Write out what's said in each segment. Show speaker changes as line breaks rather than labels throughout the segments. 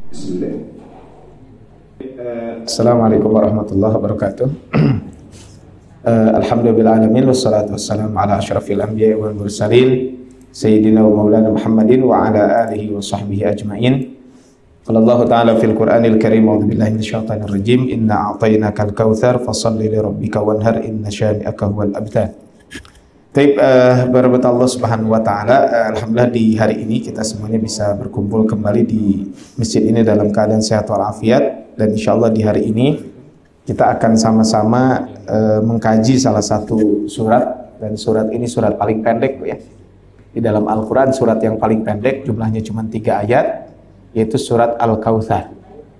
Bismillah. Assalamualaikum warahmatullahi wabarakatuh. Alhamdulillahirrahmanirrahim. Wassalatu wassalamu ala asyrafil anbiya wal mursalin Sayyidina wa maulana Muhammadin wa ala alihi wa sahbihi ajma'in. Qala Allah ta'ala fil Qur'anil Karim, a'udzu billahi minasyaitonir rajim. Inna a'tainakal kautsar fashalli li rabbika wanhar inna syani'aka huwal abtar. Baik, berkat Allah Subhanahu wa taala, alhamdulillah di hari ini kita semuanya bisa berkumpul kembali di masjid ini dalam keadaan sehat walafiat, dan insyaallah di hari ini kita akan sama-sama mengkaji salah satu surat, dan surat ini surat paling pendek ya. Di dalam Al-Qur'an surat yang paling pendek, jumlahnya cuma 3 ayat, yaitu surat Al-Kautsar.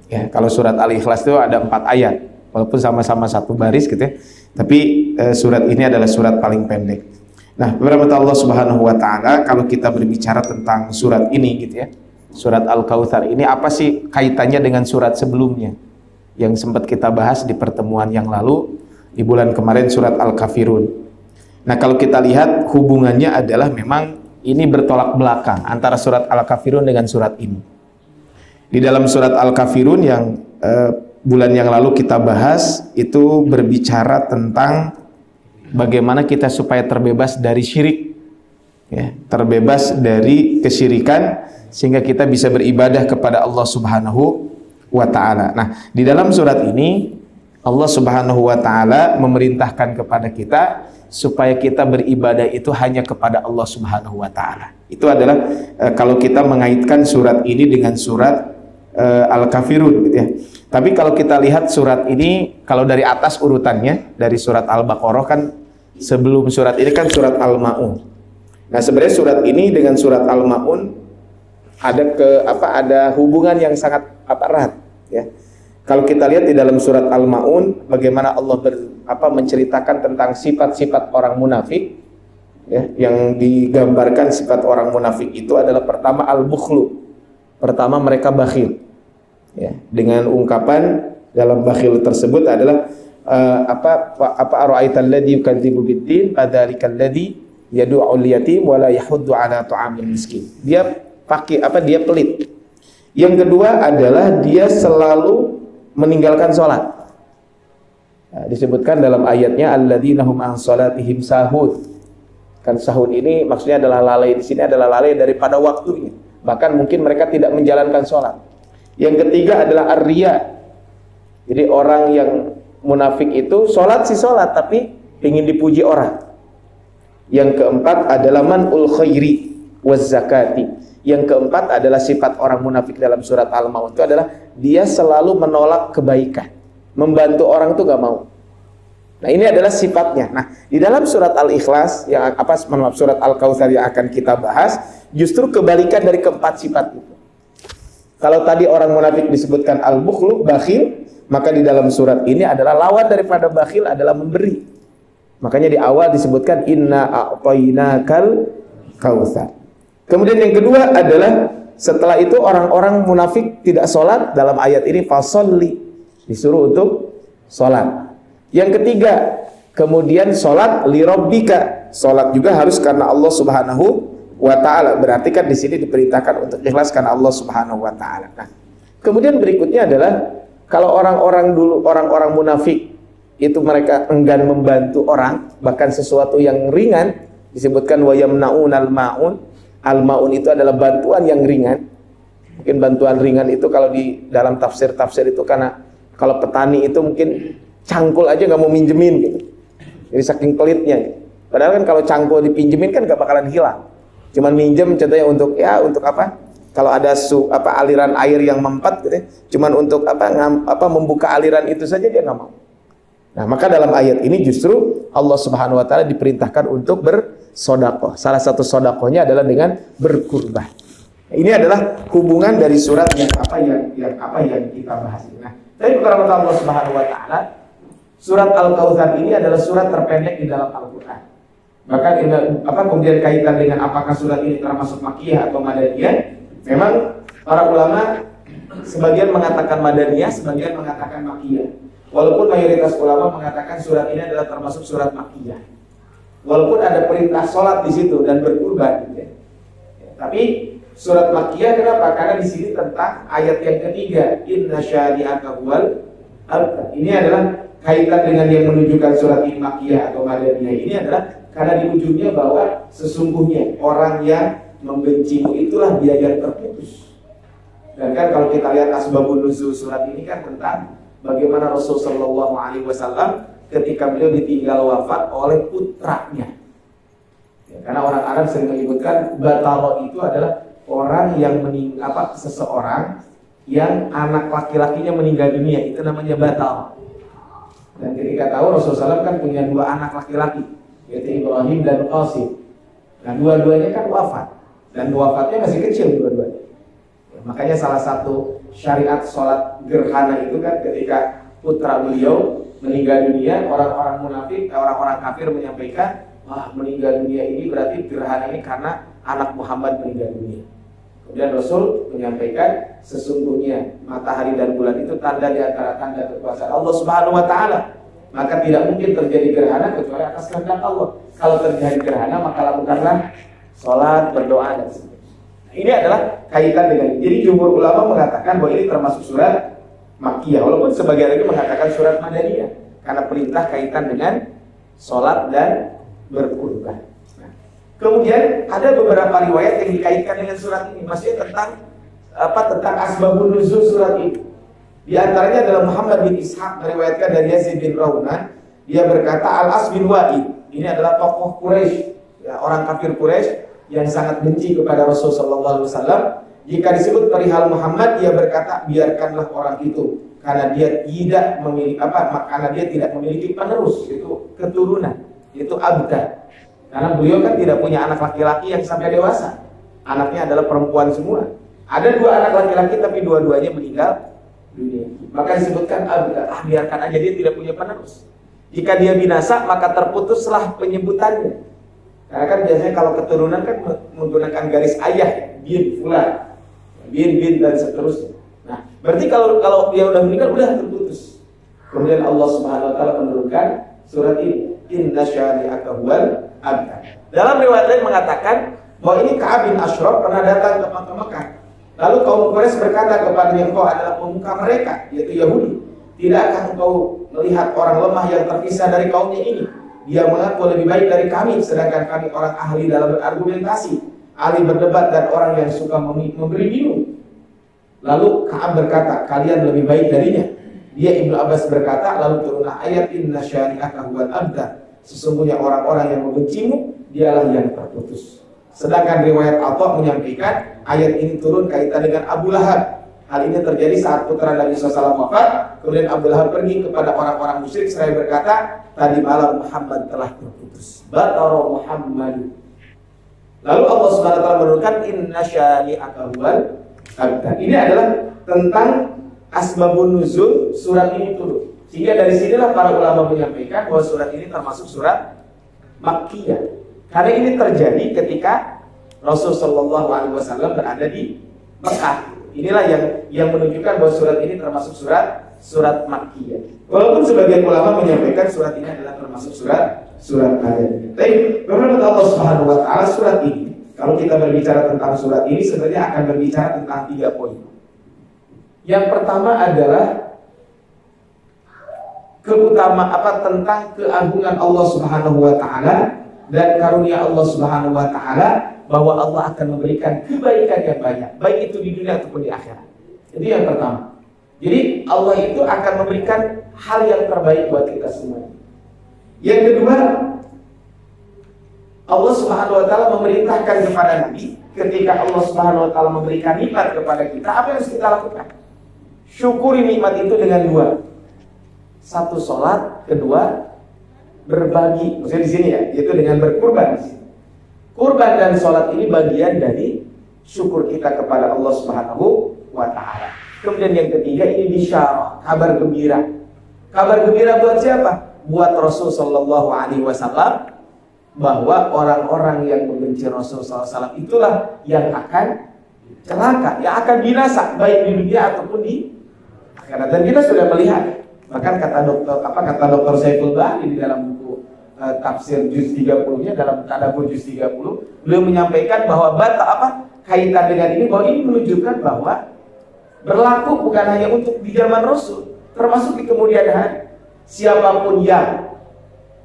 Ya, kalau surat Al-Ikhlas itu ada 4 ayat, walaupun sama-sama satu baris gitu ya. Tapi surat ini adalah surat paling pendek. Nah, berkat Allah Subhanahu wa taala, kalau kita berbicara tentang surat ini gitu ya. Surat Al-Kautsar ini apa sih kaitannya dengan surat sebelumnya yang sempat kita bahas di pertemuan yang lalu di bulan kemarin, surat Al-Kafirun. Nah, kalau kita lihat hubungannya adalah memang ini bertolak belakang antara surat Al-Kafirun dengan surat ini. Di dalam surat Al-Kafirun yang bulan yang lalu kita bahas itu berbicara tentang bagaimana kita supaya terbebas dari syirik ya, terbebas dari kesyirikan sehingga kita bisa beribadah kepada Allah Subhanahu wa taala. Nah, di dalam surat ini Allah Subhanahu wa taala memerintahkan kepada kita supaya kita beribadah itu hanya kepada Allah Subhanahu wa taala. Itu adalah kalau kita mengaitkan surat ini dengan surat Al-Kafirun gitu ya. Tapi kalau kita lihat surat ini, kalau dari atas urutannya, dari surat Al-Baqarah kan sebelum surat ini kan surat Al-Ma'un. Nah, sebenarnya surat ini dengan surat Al-Ma'un ada hubungan yang sangat erat ya. Kalau kita lihat di dalam surat Al-Ma'un bagaimana Allah menceritakan tentang sifat-sifat orang munafik ya, yang digambarkan sifat orang munafik itu adalah pertama al-bukhlu. Pertama mereka bakhil. Ya, dengan ungkapan dalam bakhil tersebut adalah ara'aital ladzi yukadzibu biddin fadzalikal ladzi yad'ul yatim wa la yahuddu 'ala ta'amil miskin. Dia dia pelit. Yang kedua adalah dia selalu meninggalkan salat. Nah, disebutkan dalam ayatnya alladzina hum an salatihim sahud. Kan sahud ini maksudnya adalah lalai, di sini adalah lalai daripada waktunya. Bahkan mungkin mereka tidak menjalankan salat. Yang ketiga adalah ar-riya. Jadi orang yang munafik itu sholat tapi ingin dipuji orang. Yang keempat adalah man'ul khairi waz zakati. Yang keempat adalah sifat orang munafik dalam surat Al-Maun itu adalah dia selalu menolak kebaikan. Membantu orang itu gak mau. Nah, ini adalah sifatnya. Nah, di dalam surat Al-Ikhlas surat Al-Kautsar yang akan kita bahas, justru kebalikan dari keempat sifat itu. Kalau tadi orang munafik disebutkan al-bukhlu, bakhil, maka di dalam surat ini adalah lawan daripada bakhil adalah memberi. Makanya di awal disebutkan inna a'tainakal kautsar. Kemudian yang kedua adalah setelah itu orang-orang munafik tidak sholat, dalam ayat ini fasholli, disuruh untuk sholat. Yang ketiga, kemudian sholat li rabbika, sholat juga harus karena Allah Subhanahu wa ta'ala. Berarti kan di sini diperintahkan untuk ikhlas karena Allah Subhanahu wa ta'ala. Nah, kemudian berikutnya adalah kalau orang-orang munafik itu mereka enggan membantu orang, bahkan sesuatu yang ringan, disebutkan wa yamnaunal ma'un. Al-ma'un itu adalah bantuan yang ringan. Mungkin bantuan ringan itu kalau di dalam tafsir itu karena kalau petani itu mungkin cangkul aja nggak mau minjemin gitu. Jadi saking pelitnya gitu. Padahal kan kalau cangkul dipinjemin kan nggak bakalan hilang. Cuman minjem contohnya untuk apa? Kalau ada aliran air yang mempet gitu ya, cuman untuk membuka aliran itu saja dia nggak mau. Nah, maka dalam ayat ini justru Allah Subhanahu wa taala diperintahkan untuk bersedekah. Salah satu sedekahnya adalah dengan berkurban. Nah, ini adalah hubungan dari surat yang kita bahas. Nah, dari keterangan Allah Subhanahu wa taala, surat Al-Kautsar ini adalah surat terpendek di dalam Al-Qur'an. Maka kemudian kaitan dengan apakah surat ini termasuk Makkiyah atau Madaniyah? Memang para ulama sebagian mengatakan Madaniyah, sebagian mengatakan Makkiyah. Walaupun mayoritas ulama mengatakan surat ini adalah termasuk surat Makkiyah. Walaupun ada perintah sholat di situ dan berkurban, gitu ya. Tapi surat Makkiyah. Kenapa? Karena di sini tentang ayat yang ketiga, inna syani'aka huwal abtar. Ini adalah kaitan dengan yang menunjukkan surat ini Makkiyah atau Madaniyah. Ini adalah karena di ujungnya bahwa sesungguhnya orang yang membencimu itulah dia yang terputus. Dan kan kalau kita lihat asbabun nuzul surat ini kan tentang bagaimana Rasulullah SAW ketika beliau ditinggal wafat oleh putranya. Ya, karena orang Arab sering menyebutkan bataro itu adalah orang yang seseorang yang anak laki-lakinya meninggal dunia, itu namanya bataro. Dan ketika tahu Rasulullah SAW kan punya dua anak laki-laki, yaitu Ibrahim dan Qasim. Nah, dua-duanya kan wafat, dan wafatnya masih kecil dua-duanya. Ya, makanya salah satu syariat sholat gerhana itu kan ketika putra beliau meninggal dunia, orang-orang munafik, orang-orang kafir menyampaikan, wah, meninggal dunia ini berarti gerhana ini karena anak Muhammad meninggal dunia. Kemudian Rasul menyampaikan sesungguhnya matahari dan bulan itu tanda di antara tanda kekuasaan Allah Subhanahu wa taala. Maka tidak mungkin terjadi gerhana kecuali atas kehendak Allah. Kalau terjadi gerhana maka lakukanlah sholat, berdoa dan sebagainya. Nah, ini adalah kaitan dengan ini. Jadi jumhur ulama mengatakan bahwa ini termasuk surat Makkiyah, walaupun sebagian lagi mengatakan surat Madaniyah karena perintah kaitan dengan sholat dan berkurban. Kemudian ada beberapa riwayat yang dikaitkan dengan surat ini, maksudnya tentang asbabun nuzul surat ini. Di antaranya adalah Muhammad bin Ishaq meriwayatkan dari Yazid bin Raunan, dia berkata Al-As bin Wa'id, ini adalah tokoh Quraisy, ya, orang kafir Quraisy yang sangat benci kepada Rasulullah SAW. Jika disebut perihal Muhammad, dia berkata biarkanlah orang itu, karena dia tidak memiliki penerus, itu keturunan, itu abda. Karena beliau kan tidak punya anak laki-laki yang sampai dewasa. Anaknya adalah perempuan semua. Ada dua anak laki-laki tapi dua-duanya meninggal dunia. Maka disebutkan biarkan aja, dia tidak punya penerus. Jika dia binasa maka terputuslah penyebutannya. Karena kan biasanya kalau keturunan kan menggunakan garis ayah, bin fulan, bin dan seterusnya. Nah, berarti kalau dia udah meninggal udah terputus. Kemudian Allah Subhanahu wa taala menurunkan surat ini, inna syani'aka huwal abtar. Dalam riwayat lain mengatakan bahwa ini Ka'ab bin Ashraf pernah datang ke Mekah. Lalu kaum Quraisy berkata kepadanya, engkau adalah pemuka mereka, yaitu Yahudi. Tidakkah engkau melihat orang lemah yang terpisah dari kaumnya ini? Dia mengaku lebih baik dari kami, sedangkan kami orang ahli dalam berargumentasi, ahli berdebat dan orang yang suka memberi minum. Lalu Ka'ab berkata, kalian lebih baik darinya. Dia Ibnu Abbas berkata, lalu turunlah ayat inna syani'aka huwal abtar. Sesungguhnya orang-orang yang membencimu dialah yang terputus. Sedangkan riwayat Atha menyampaikan ayat ini turun kaitan dengan Abu Lahab. Hal ini terjadi saat putra Nabi SAW wafat. Kemudian Abu Lahab pergi kepada orang-orang musyrik seraya berkata, tadi malam Muhammad telah terputus. Batara Muhammad. Lalu Allah SWT menurunkan inna syani'aka huwal abtar. Ini adalah tentang asbabun nuzul surat ini turun. Sehingga dari sinilah para ulama menyampaikan bahwa surat ini termasuk surat Makkiyah. Karena ini terjadi ketika Rasulullah SAW berada di Mekah. Inilah yang menunjukkan bahwa surat ini termasuk surat Makkiyah. Walaupun sebagian ulama menyampaikan surat ini adalah termasuk surat Madaniyah. Tapi menurut Allah Subhanahu wa taala surat ini, kalau kita berbicara tentang surat ini sebenarnya akan berbicara tentang 3 poin. Yang pertama adalah tentang keagungan Allah Subhanahu wa taala dan karunia Allah Subhanahu wa taala, bahwa Allah akan memberikan kebaikan yang banyak, baik itu di dunia ataupun di akhirat. Itu yang pertama. Jadi Allah itu akan memberikan hal yang terbaik buat kita semua. Yang kedua, Allah Subhanahu wa taala memerintahkan kepada Nabi, ketika Allah Subhanahu wa taala memberikan nikmat kepada kita, apa yang harus kita lakukan? Syukuri nikmat itu dengan 2. Satu, sholat. Kedua, berbagi. Maksudnya di sini ya, yaitu dengan berkurban. Kurban dan sholat ini bagian dari syukur kita kepada Allah Subhanahu wa taala. Kemudian yang ketiga, ini bisyarah, kabar gembira. Kabar gembira buat siapa? Buat Rasul sallallahu alaihi wasallam, bahwa orang-orang yang membenci Rasul sallallahu alaihi wasallam itulah yang akan celaka, yang akan binasa, baik di dunia ataupun di akhirat. Dan kita sudah melihat. Bahkan kata Dr. Saiful Bahri di dalam buku tafsir juz 30-nya, dalam Tadabbur juz 30, beliau menyampaikan bahwa kaitan dengan ini bahwa ini menunjukkan bahwa berlaku bukan hanya untuk di zaman Rasul, termasuk di kemudian hari. Siapapun yang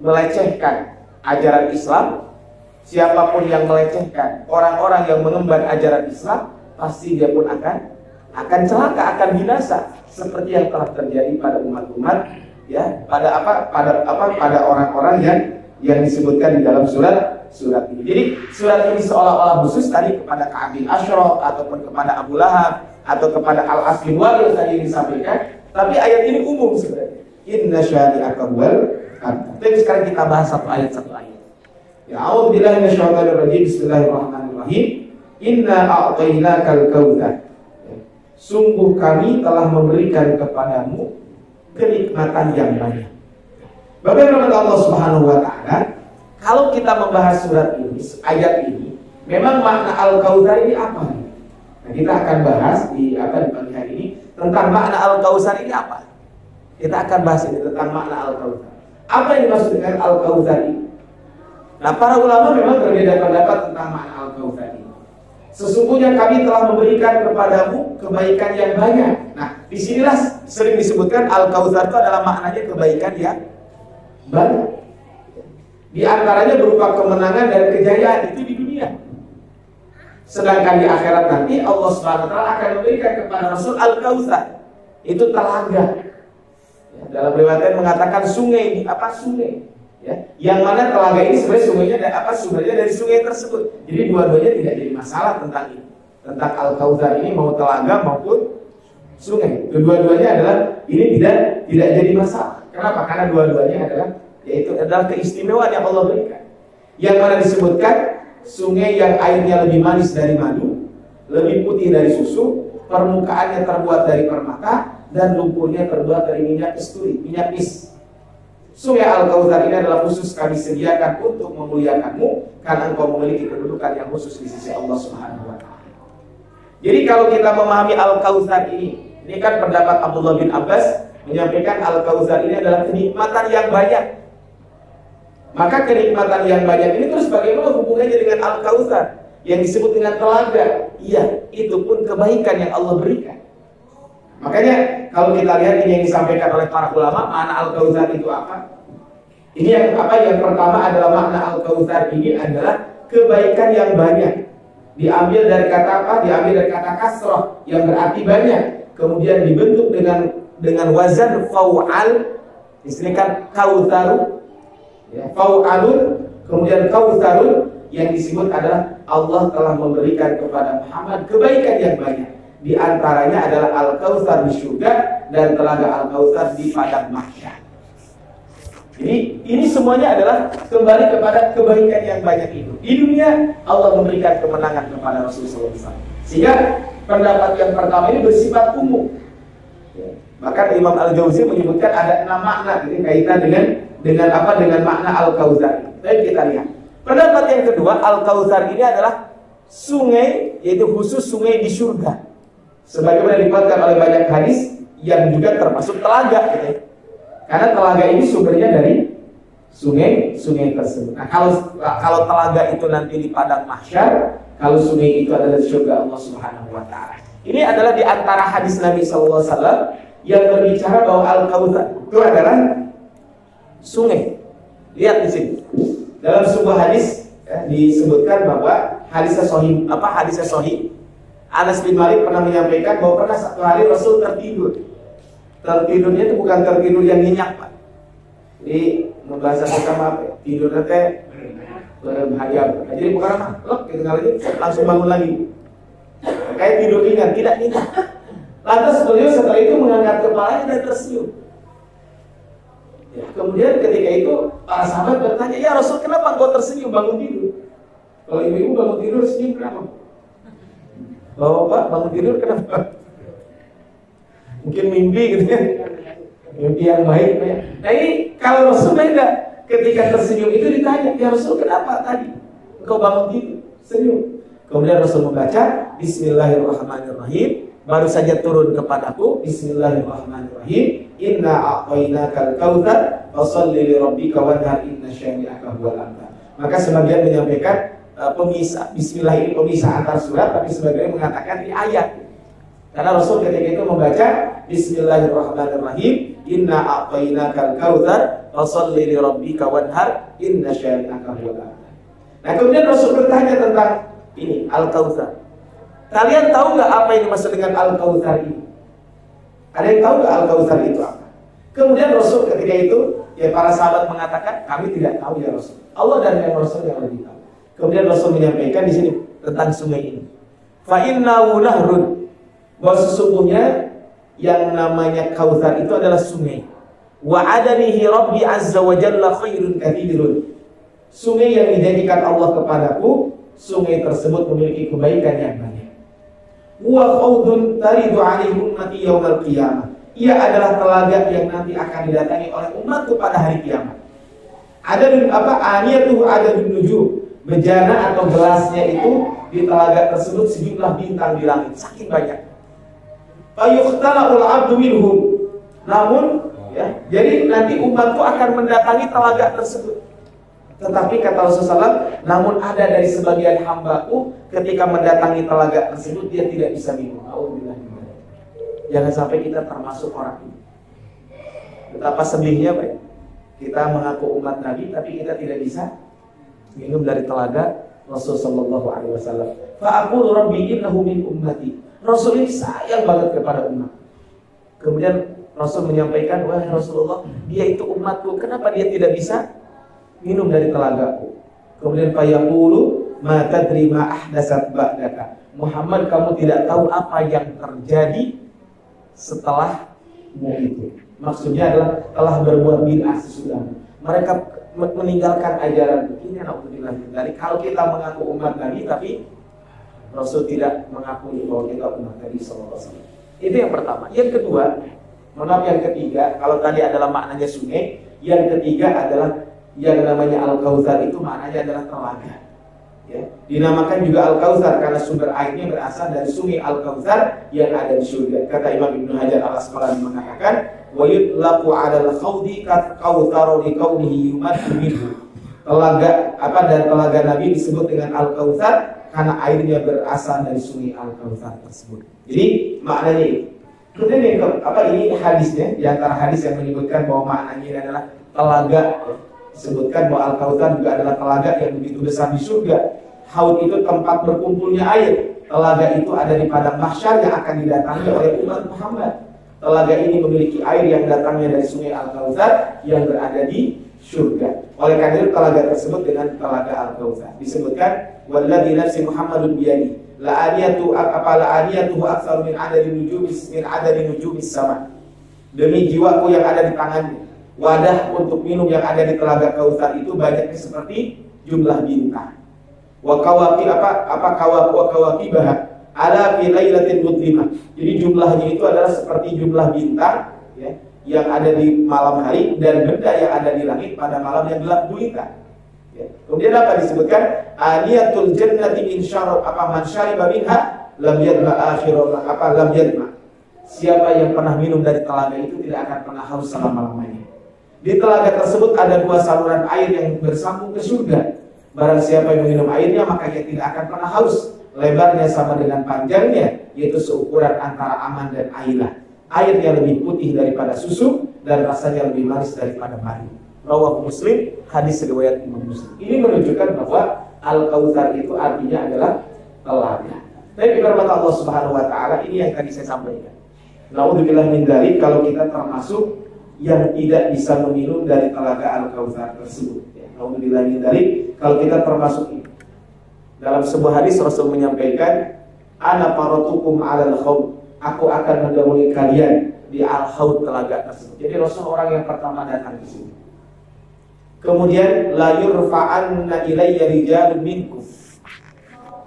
melecehkan ajaran Islam, siapapun yang melecehkan orang-orang yang mengemban ajaran Islam, pasti dia pun akan celaka, akan binasa, seperti yang telah terjadi pada umat-umat, ya, pada orang-orang yang disebutkan di dalam surat ini. Jadi surat ini seolah-olah khusus tadi kepada Ka'ab bin Ashraf ataupun kepada Abu Lahab atau kepada Al-As bin Wa'il tadi disampaikan, tapi ayat ini umum sebenarnya. Inna syari'aka huwal abtar. Tapi sekarang kita bahas satu ayat. Ya, a'udzubillahi minasyaitonir rajim. Bismillahirrahmanirrahim. Inna a'tainakal kautsar. Sungguh kami telah memberikan kepadamu kenikmatan yang banyak. Bapak Ibu Allah Subhanahu wa taala, kalau kita membahas surat ini, ayat ini, memang makna Al-Kautsar ini apa? Nah, kita akan bahas di pagi hari ini tentang makna Al-Kautsar ini apa? Kita akan bahas ini tentang makna Al-Kautsar. Apa yang dimaksud dengan Al-Kautsar ini? Nah, para ulama memang berbeda pendapat tentang makna Al-Kautsar ini. Sesungguhnya kami telah memberikan kepadamu kebaikan yang banyak. Nah, disinilah sering disebutkan Al-Kautsar itu adalah maknanya kebaikan yang banyak. Di antaranya berupa kemenangan dan kejayaan itu di dunia. Sedangkan di akhirat nanti Allah Subhanahu wa taala akan memberikan kepada Rasul Al-Kautsar. Itu telaga. Ya, dalam riwayat mengatakan sungai, ya, yang mana telaga ini sebenarnya sumbernya dari sungai tersebut. Jadi dua-duanya tidak jadi masalah tentang ini. Tentang Al-Kautsar ini mau telaga maupun sungai. Kedua-duanya adalah ini tidak jadi masalah. Kenapa? Karena dua-duanya adalah keistimewaan yang Allah berikan. Yang mana disebutkan sungai yang airnya lebih manis dari madu, lebih putih dari susu, permukaannya terbuat dari permata, dan lumpurnya terbuat dari minyak kasturi, minyak mis. Sungai Al-Kautsar ini adalah khusus kami sediakan untuk memuliakanmu, karena engkau memiliki kedudukan yang khusus di sisi Allah Subhanahu wa taala. Jadi kalau kita memahami Al-Kautsar ini kan pendapat Abdullah bin Abbas menyampaikan Al-Kautsar ini adalah kenikmatan yang banyak. Maka kenikmatan yang banyak ini terus bagaimana hubungannya dengan Al-Kautsar yang disebut dengan telaga? Iya, itu pun kebaikan yang Allah berikan. Makanya kalau kita lihat ini yang disampaikan oleh para ulama, makna Al-Kautsar itu apa? Ini yang pertama adalah makna Al-Kautsar ini adalah kebaikan yang banyak. Diambil dari kata apa? Diambil dari kata kasrah yang berarti banyak. Kemudian dibentuk dengan wazan fau'al. Istilahkan kautsaru. Ya, fau'alun, kemudian kautsaru, yang disebut adalah Allah telah memberikan kepada Muhammad kebaikan yang banyak. Di antaranya adalah Al-Kautsar di surga dan telaga Al-Kautsar di padang mahsyar. Jadi ini semuanya adalah kembali kepada kebaikan yang banyak itu. Di dunia Allah memberikan kemenangan kepada Rasulullah SAW. Sehingga pendapat yang pertama ini bersifat umum. Maka Imam Al-Jauzi menyebutkan ada 6 makna kaitan dengan makna Al-Kautsar. Baik, kita lihat. Pendapat yang kedua, Al-Kautsar ini adalah sungai, yaitu khusus sungai di surga. Sebagaimana dikuatkan oleh banyak hadis yang juga termasuk telaga, gitu. Karena telaga ini sumbernya dari sungai tersebut. Nah, kalau telaga itu nanti di padang mahsyar, kalau sungai itu adalah di surga Allah Subhanahu wa taala. Ini adalah di antara hadis Nabi sallallahu alaihi wasallam yang berbicara bahwa Al-Kautsar itu adalah sungai. Lihat di sini. Dalam sebuah hadis disebutkan bahwa hadisnya sahih. Anas bin Malik pernah menyampaikan bahwa pernah satu hari Rasul tertidur. Tertidurnya itu bukan tertidur yang nyenyak, Pak. Jadi membahasa sama apa? Tidurnya teh berhayal. Jadi bukan apa? Langsung bangun lagi. Kayak tidur ringan, tidak nyenyak. Lantas beliau setelah itu mengangkat kepalanya dan tersenyum. Ya, kemudian ketika itu para sahabat bertanya, ya Rasul, kenapa engkau tersenyum bangun tidur? Kalau ibu-ibu bangun tidur senyum kenapa? Bapak bangun tidur kenapa? Mungkin mimpi gitu ya, mimpi yang baik ya. Nah ini kalau Rasul beda. Ketika tersenyum itu ditanya, ya Rasul kenapa tadi engkau bangun tidur senyum? Kemudian Rasul membaca Bismillahirrahmanirrahim. Baru saja turun kepadaku Bismillahirrahmanirrahim. Inna a'tainakal kautsar fasholli li rabbika wanhar inna syani'aka huwal abtar. Maka sebagian menyampaikan pemisah, bismillah ini pemisah antar surat, tapi sebagian mengatakan di ayat. Karena Rasul ketika itu membaca Bismillahirrahmanirrahim, Inna a'tainakal kautsar fasholli li rabbika wanhar inna syani'aka huwal abtar. Nah, kemudian Rasul bertanya tentang ini al-kautsar. Kalian tahu nggak apa yang dimaksud dengan al-kautsar ini? Ada yang tahu nggak al-kautsar itu apa? Kemudian Rasul ketika itu, ya para sahabat mengatakan, kami tidak tahu ya Rasul. Allah dan yang Rasul yang lebih tahu. Kemudian Rasul menyampaikan di sini tentang sungai ini. Fa innahu nahrun, bahwa sesungguhnya yang namanya Kautsar itu adalah sungai. Wa adanihi Rabbi azza wa jalla khairun katsirun. Sungai yang dijanjikan Allah kepadaku, sungai tersebut memiliki kebaikan yang banyak. Wa khawdun taridu alaihi ummati yaumal qiyamah. Ia adalah telaga yang nanti akan didatangi oleh umatku pada hari kiamat. Ada aniyatuhu adadun nujum. Bejana atau gelasnya itu di telaga tersebut sejumlah bintang di langit, saking banyak. Fayukhtala'ul 'abdu minhum. Namun ya, jadi nanti umatku akan mendatangi telaga tersebut. Tetapi kata Rasulullah, namun ada dari sebagian hambaku ketika mendatangi telaga tersebut dia tidak bisa minum. Alhamdulillah. Jangan sampai kita termasuk orang ini. Betapa sedihnya, Pak. Kita mengaku umat Nabi tapi kita tidak bisa minum dari telaga Rasul sallallahu alaihi wasallam. Fa aqulu rabbi innahu min ummati. Rasul ini sayang banget kepada umat. Kemudian Rasul menyampaikan, wahai Rasulullah, dia itu umatku, kenapa dia tidak bisa minum dari telagaku? Kemudian fayaqulu ma tadri ma ahdatsat ba'daka. Muhammad, kamu tidak tahu apa yang terjadi setelahmu itu. Maksudnya adalah telah berbuat bid'ah sesudahmu. Mereka meninggalkan ajaran ini. Alhamdulillah. Dari kalau kita mengaku umat Nabi tapi Rasul tidak mengakui bahwa kita umat Nabi SAW. Itu yang pertama. Yang kedua, yang ketiga, kalau tadi adalah maknanya sungai, yang ketiga adalah yang namanya Al-Kautsar itu maknanya adalah telaga. Ya. Dinamakan juga Al-Kautsar karena sumber airnya berasal dari sungai Al-Kautsar yang ada di surga. Kata Imam Ibnu Hajar Al-Asqalani mengatakan, wa yutlaqu 'alal khawdi kautsar li kaunihi yumaddu minhu. Telaga dan telaga Nabi disebut dengan Al-Kautsar karena airnya berasal dari sungai Al-Kautsar tersebut. Jadi maknanya itu. Kemudian ini hadisnya, di antara hadis yang menyebutkan bahwa maknanya ini adalah telaga. Disebutkan bahwa Al-Kautsar juga adalah telaga yang begitu besar di surga. Haud itu tempat berkumpulnya air. Telaga itu ada di padang mahsyar yang akan didatangi oleh umat Muhammad. Telaga ini memiliki air yang datangnya dari sungai Al-Kautsar yang berada di surga. Oleh karena itu telaga tersebut dengan telaga Al-Kautsar. Disebutkan walladzi nafsi Muhammadun biyadi la'aniyatuhu aktsar min adadi nujumis sama. Demi jiwaku yang ada di tangannya, wadah untuk minum yang ada di telaga Kautsar itu banyaknya seperti jumlah bintang. Wa kawakibah ala fi lailatin mudlimah. Jadi jumlahnya itu adalah seperti jumlah bintang ya, yang ada di malam hari dan benda yang ada di langit pada malam yang gelap gulita. Ya. Kemudian apa disebutkan? Aniyatul jannati min syarab man syariba minha lam yadma lam yadma. Siapa yang pernah minum dari telaga itu tidak akan pernah haus selama-lamanya. Di telaga tersebut ada dua saluran air yang bersambung ke surga. Barang siapa yang minum airnya maka ia tidak akan pernah haus. Lebarnya sama dengan panjangnya, yaitu seukuran antara aman dan ailah. Airnya lebih putih daripada susu dan rasanya lebih manis daripada madu. Rawahu Muslim, hadis riwayat Imam Muslim. Ini menunjukkan bahwa Al-Kautsar itu artinya adalah telaga. Tapi firman Allah Subhanahu wa taala ini yang tadi saya sampaikan. Naudzubillah min dzalik, kalau kita termasuk yang tidak bisa meminum dari telaga Al-Kautsar tersebut. Ya, naudzubillah min dzalik, kalau kita termasuk ini. Dalam sebuah hadis Rasul menyampaikan, ana faratukum 'alal khawd. Aku akan mendahului kalian di al-khawd telaga tersebut. Jadi Rasul orang yang pertama datang di sini. Kemudian la yurfa'anna ilayya rijalun minkum.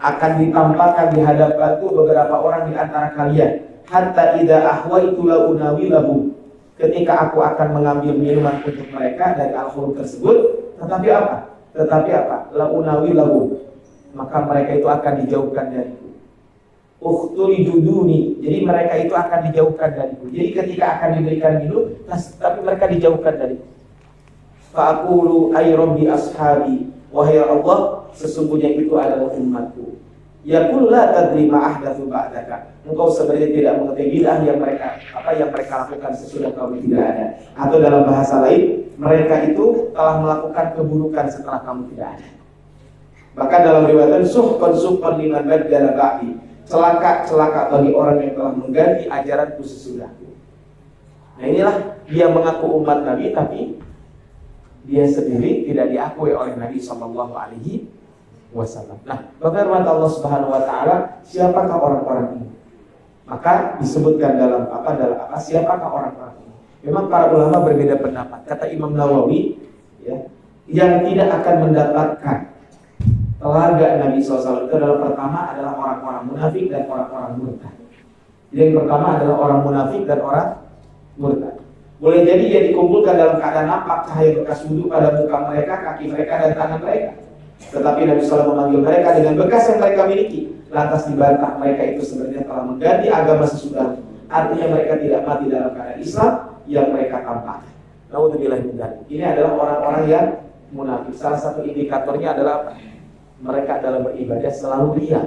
Akan ditampakkan di hadapanku beberapa orang di antara kalian. Hatta idza ahwaitu la unawilahu. Ketika aku akan mengambil minuman untuk mereka dari al-khawd tersebut, tetapi apa? La unawilahu. Maka mereka itu akan dijauhkan dariku. Ukhturi juduni. Jadi mereka itu akan dijauhkan dariku. Jadi ketika akan diberikan minum, tapi mereka dijauhkan dariku. Fa'aqulu ay rabbi ashabi wahai Allah, sesungguhnya itu adalah umatku. Yaqul la tadri ma ahdatsu ba'daka. Engkau sebenarnya tidak mengetahui bid'ah yang mereka lakukan sesudah kamu tidak ada. Atau dalam bahasa lain, mereka itu telah melakukan keburukan setelah kamu tidak ada. Bahkan dalam riwayat suhqan liman baddala ba'di. Celaka bagi orang yang telah mengganti ajaranku sesudahku. Nah, inilah dia mengaku umat Nabi, tapi dia sendiri tidak diakui oleh Nabi Sallallahu Alaihi Wasallam. Nah, berfirman Allah Subhanahu Wa Taala, siapakah orang-orang ini? Maka disebutkan dalam siapakah orang-orang ini? Memang para ulama berbeda pendapat. Kata Imam Nawawi, ya, yang tidak akan mendapatkan telaga Nabi SAW itu adalah pertama adalah orang-orang munafik dan orang-orang murtad. Yang pertama adalah orang munafik dan orang murtad. Boleh jadi dia dikumpulkan dalam keadaan nampak cahaya bekas wudhu pada muka mereka, kaki mereka, dan tangan mereka. Tetapi Nabi SAW memanggil mereka dengan bekas yang mereka miliki. Lantas dibantah mereka itu sebenarnya telah mengganti agama sesudah. Artinya mereka tidak mati dalam keadaan Islam yang mereka tampakkan. Naudzubillah min dzalik. Ini adalah orang-orang yang munafik. Salah satu indikatornya adalah apa? Mereka dalam beribadah selalu ria.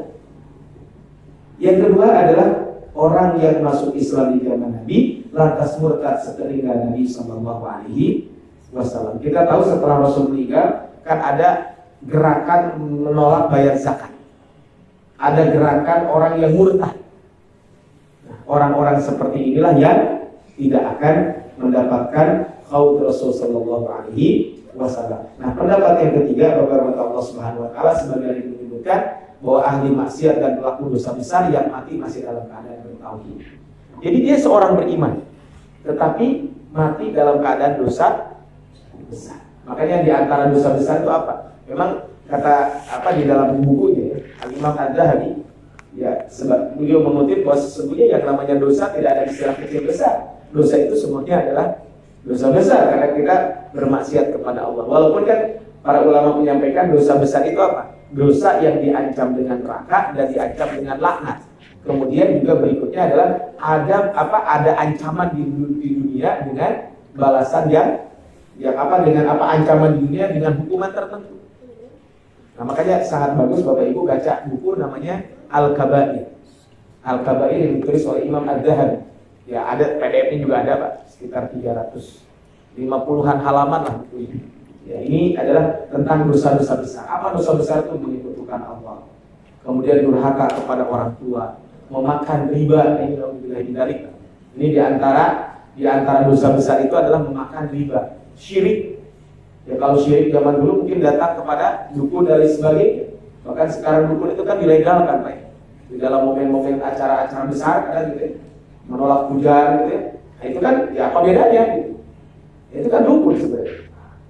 Yang kedua adalah orang yang masuk Islam di zaman Nabi lantas murtad setelah Nabi Sallallahu Alaihi Wasallam. Kita tahu setelah Rasul meninggal kan ada gerakan menolak bayar zakat. Ada gerakan orang yang murtad. Nah, orang-orang seperti inilah yang tidak akan mendapatkan khaut Rasul Sallallahu Alaihi Wasallam. Nah, pendapat yang ketiga, Bapak Allah Subhanahu Wa Taala sebagian itu menyebutkan bahwa ahli maksiat dan pelaku dosa besar yang mati masih dalam keadaan bertauhid. Jadi dia seorang beriman, tetapi mati dalam keadaan dosa besar. Makanya di antara dosa besar itu apa? Memang kata di dalam bukunya Al-Imam Ad-Dhahabi, ya, sebab beliau mengutip bahwa sesungguhnya yang namanya dosa tidak ada istilah kecil besar. Dosa itu semuanya adalah dosa besar karena kita bermaksiat kepada Allah. Walaupun kan para ulama menyampaikan dosa besar itu apa? Dosa yang diancam dengan neraka dan diancam dengan laknat. Kemudian juga berikutnya adalah ada ancaman di dunia dengan balasan dengan ancaman di dunia dengan hukuman tertentu. Nah, makanya sangat bagus Bapak Ibu baca buku namanya Al-Kabair. Al-Kabair yang ditulis oleh Imam Ad-Dhahabi. Ya, ada PDF-nya juga ada, Pak, sekitar 350-an halaman lah bukunya. Ya, ini adalah tentang dosa-dosa besar. Apa dosa besar itu? Menyekutukan Allah. Kemudian durhaka kepada orang tua, memakan riba. Ini di antara dosa besar itu adalah memakan riba. Syirik. Ya, kalau syirik zaman dulu mungkin datang kepada dukun dan sebagainya. Bahkan sekarang dukun itu kan dilegalkan, Pak. Di dalam momen-momen acara-acara besar kan gitu ya. Menolak hujan gitu ya. Nah, itu kan ya apa bedanya gitu. Itu kan dukun sebenarnya.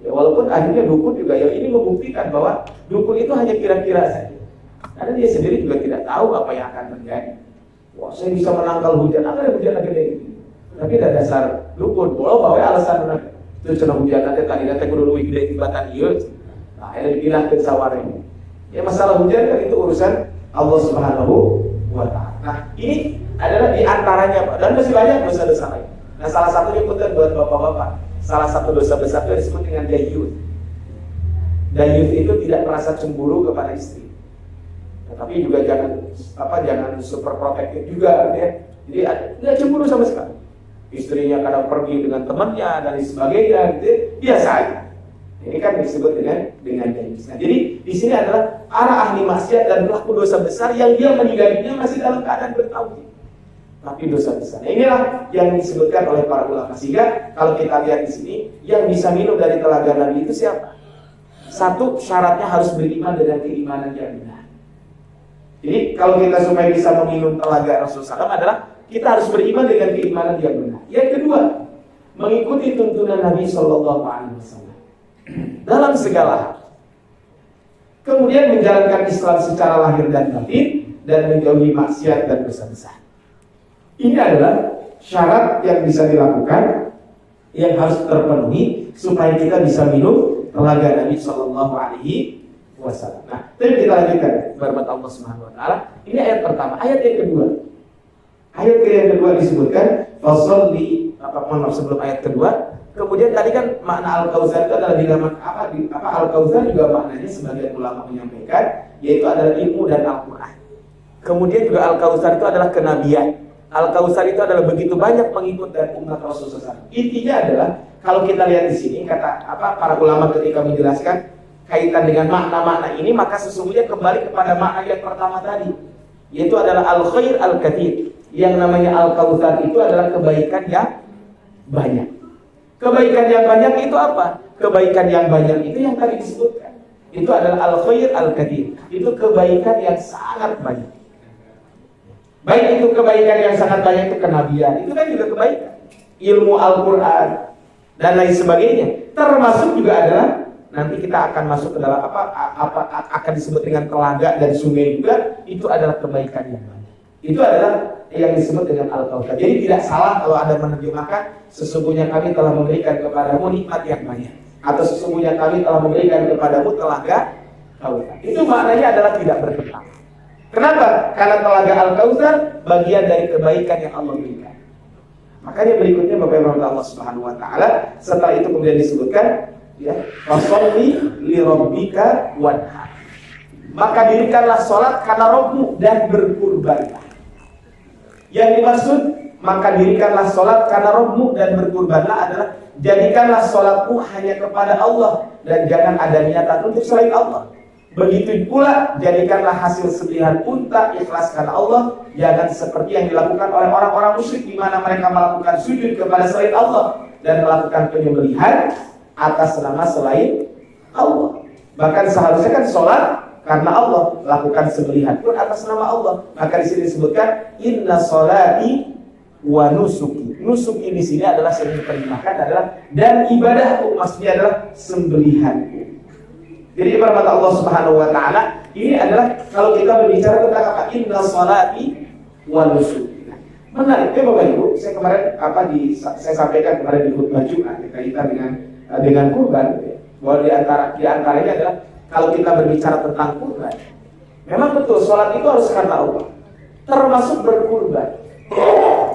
Ya, walaupun akhirnya dukun juga yang ini membuktikan bahwa dukun itu hanya kira-kira saja. Karena dia sendiri juga tidak tahu apa yang akan terjadi. Wah, saya bisa menangkal hujan, ada hujan lagi deh. Tapi ada dasar dukun, kalau bawa alasan menangkal. Itu cina hujan nanti tadi kudu luwih gede tibatan ieu. Nah, ini dibilang ke sawarnya. Ya, masalah hujan kan itu urusan Allah Subhanahu wa Ta'ala. Nah, ini adalah di antaranya, Pak. Dan masih banyak dosa-dosa lain. Nah, salah satunya punten buat bapak-bapak. Salah satu dosa besar itu disebut dengan dayuth. Dayuth itu tidak merasa cemburu kepada istri. Tapi juga jangan super protektif juga, ya. Jadi tidak cemburu sama sekali. Istrinya kadang pergi dengan temannya dan sebagainya, gitu, biasa aja. Ini kan disebut dengan dayuth. Nah, jadi di sini adalah arah ahli maksiat dan pelaku dosa besar yang dia meninggalnya masih dalam keadaan bertauhid. Tapi dosa besar. Nah, inilah yang disebutkan oleh para ulama. Sehingga kalau kita lihat di sini, yang bisa minum dari telaga Nabi itu siapa? Satu, syaratnya harus beriman dengan keimanan yang benar. Jadi kalau kita supaya bisa meminum telaga Rasulullah SAW adalah kita harus beriman dengan keimanan yang benar. Yang kedua, mengikuti tuntunan Nabi SAW dalam segala hal. Kemudian menjalankan Islam secara lahir dan batin dan menjauhi maksiat dan dosa besar. Ini adalah syarat yang bisa dilakukan, yang harus terpenuhi supaya kita bisa minum telaga Nabi Sallallahu Alaihi Wasallam. Nah, tapi kita lanjutkan berkat Allah Subhanahu Wa Taala. Ini ayat pertama. Ayat yang kedua. Ayat yang kedua disebutkan fasolli. Sebelum ayat kedua, Kemudian tadi kan makna Al-Kautsar itu adalah Al-Kautsar juga maknanya sebagian ulama menyampaikan yaitu adalah ilmu dan Al-Qur'an. Kemudian juga Al-Kautsar itu adalah kenabian. Al-Kautsar itu adalah begitu banyak pengikut dan umat Rasulullah SAW. Intinya adalah kalau kita lihat di sini kata para ulama ketika menjelaskan kaitan dengan makna-makna ini, maka sesungguhnya kembali kepada makna yang pertama tadi, yaitu adalah al-khair al-katsir. Yang namanya Al-Kautsar itu adalah kebaikan yang banyak. Kebaikan yang banyak itu apa? Kebaikan yang banyak itu yang tadi disebutkan. Itu adalah al-khair al-katsir. Itu kebaikan yang sangat banyak. Baik itu kebaikan yang sangat banyak itu kenabian, itu kan juga kebaikan. Ilmu Al-Qur'an dan lain sebagainya. Termasuk juga adalah nanti kita akan masuk ke dalam akan disebut dengan telaga dan sungai juga, itu adalah kebaikan yang banyak. Itu adalah yang disebut dengan Al-Kautsar. Jadi tidak salah kalau ada menerjemahkan sesungguhnya kami telah memberikan kepadamu nikmat yang banyak, atau sesungguhnya kami telah memberikan kepadamu telaga Kautsar. Itu maknanya adalah tidak bertentangan. Kenapa? Karena telaga Al-Kautsar bagian dari kebaikan yang Allah berikan. Makanya berikutnya Bapak Ibu Allah Subhanahu wa taala, setelah itu kemudian disebutkan ya, fasholli li rabbika wanhar. Maka dirikanlah salat karena Rabbmu dan berkurbanlah. Yang dimaksud maka dirikanlah salat karena Rabbmu dan berkurbanlah adalah jadikanlah salatmu hanya kepada Allah dan jangan ada niatan untuk selain Allah. Begitu pula jadikanlah hasil sembelihan unta ikhlas karena Allah, jangan seperti yang dilakukan oleh orang-orang musyrik di mana mereka melakukan sujud kepada selain Allah dan melakukan penyembelihan atas nama selain Allah. Bahkan seharusnya kan sholat karena Allah, lakukan sembelihan pun atas nama Allah. Maka di sini disebutkan inna sholati wa nusuki. Nusuki di sini adalah yang diperintahkan adalah dan ibadahku, maksudnya adalah sembelihanku. Jadi ibarat Allah Subhanahu wa taala ini adalah kalau kita berbicara tentang apa inna sholati wa nusuki. Menariknya Bapak Ibu, saya kemarin saya sampaikan kemarin di khutbah Jumat kaitan dengan kurban, bahwa di antaranya adalah kalau kita berbicara tentang kurban, memang betul sholat itu harus karena Allah, termasuk berkurban.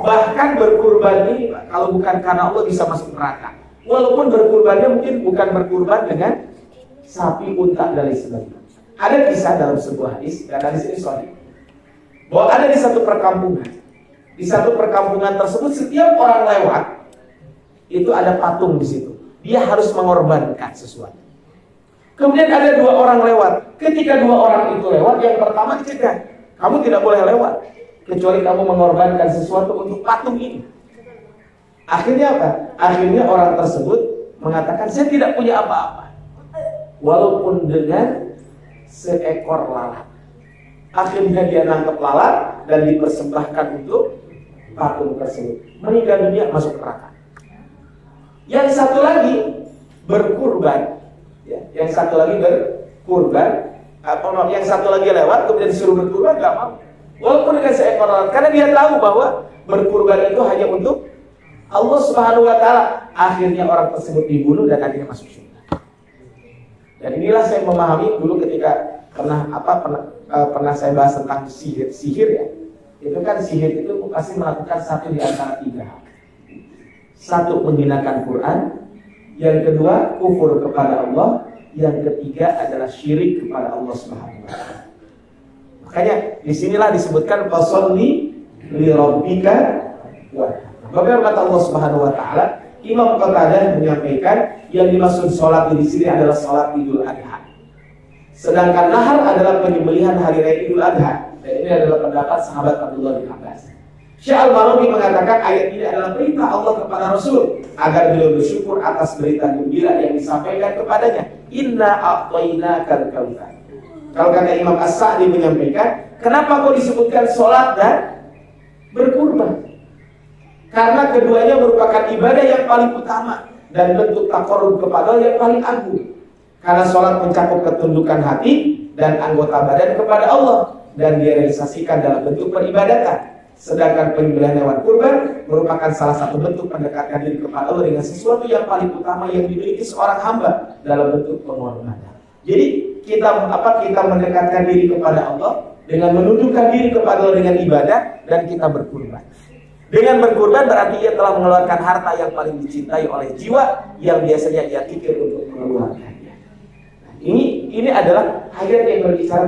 Bahkan berkurban ini kalau bukan karena Allah bisa masuk neraka. Walaupun berkurbannya mungkin bukan berkurban dengan sapi, unta dan lain sebagainya. Ada kisah dalam sebuah hadis dan hadis ini sahih, bahwa ada di satu perkampungan. Di satu perkampungan tersebut setiap orang lewat itu ada patung di situ. Dia harus mengorbankan sesuatu. Kemudian ada dua orang lewat. Ketika dua orang itu lewat, yang pertama dicegah, kamu tidak boleh lewat kecuali kamu mengorbankan sesuatu untuk patung ini. Akhirnya apa? Akhirnya orang tersebut mengatakan, saya tidak punya apa-apa, walaupun dengan seekor lalat. Akhirnya dia nangkep lalat dan dipersembahkan untuk patung tersebut. Meninggal dunia, masuk neraka. Yang satu lagi berkurban, ya. Yang satu lagi berkurban, yang satu lagi lewat kemudian disuruh berkurban, gak mau. Walaupun dengan seekor lalat, karena dia tahu bahwa berkurban itu hanya untuk Allah Subhanahu wa taala. Akhirnya orang tersebut dibunuh dan akhirnya masuk surga. Dan inilah saya memahami dulu ketika pernah saya bahas tentang sihir ya. Itu kan sihir itu pasti melakukan satu di antara tiga hal. Satu, menghinakan Quran. Yang kedua, kufur kepada Allah. Yang ketiga adalah syirik kepada Allah Subhanahu wa taala. Makanya disinilah disebutkan fasholli li rabbika wanhar. Bapak Allah Subhanahu wa taala, Imam Qatadah menyampaikan yang dimaksud sholat di sini adalah sholat Idul Adha. Sedangkan nahar adalah penyembelihan hari raya Idul Adha. Dan ini adalah pendapat sahabat Abdullah bin Abbas. Syekh Al-Marawi mengatakan ayat ini adalah perintah Allah kepada Rasul agar beliau bersyukur atas berita gembira yang disampaikan kepadanya. Inna a'tainakal kautsar. Kalau kata Imam As-Sa'di menyampaikan, kenapa kok disebutkan sholat dan berkurban? Karena keduanya merupakan ibadah yang paling utama dan bentuk taqarrub kepada Allah yang paling agung. Karena sholat mencakup ketundukan hati dan anggota badan kepada Allah dan direalisasikan dalam bentuk peribadatan. Sedangkan penyembelihan hewan kurban merupakan salah satu bentuk pendekatan diri kepada Allah dengan sesuatu yang paling utama yang dimiliki seorang hamba dalam bentuk pengorbanan. Jadi kita mendekatkan diri kepada Allah dengan menundukkan diri kepada Allah dengan ibadah dan kita berkurban. Dengan berkurban berarti ia telah mengeluarkan harta yang paling dicintai oleh jiwa yang biasanya ia pikir untuk mengeluarkannya. Ini adalah ayat yang berbicara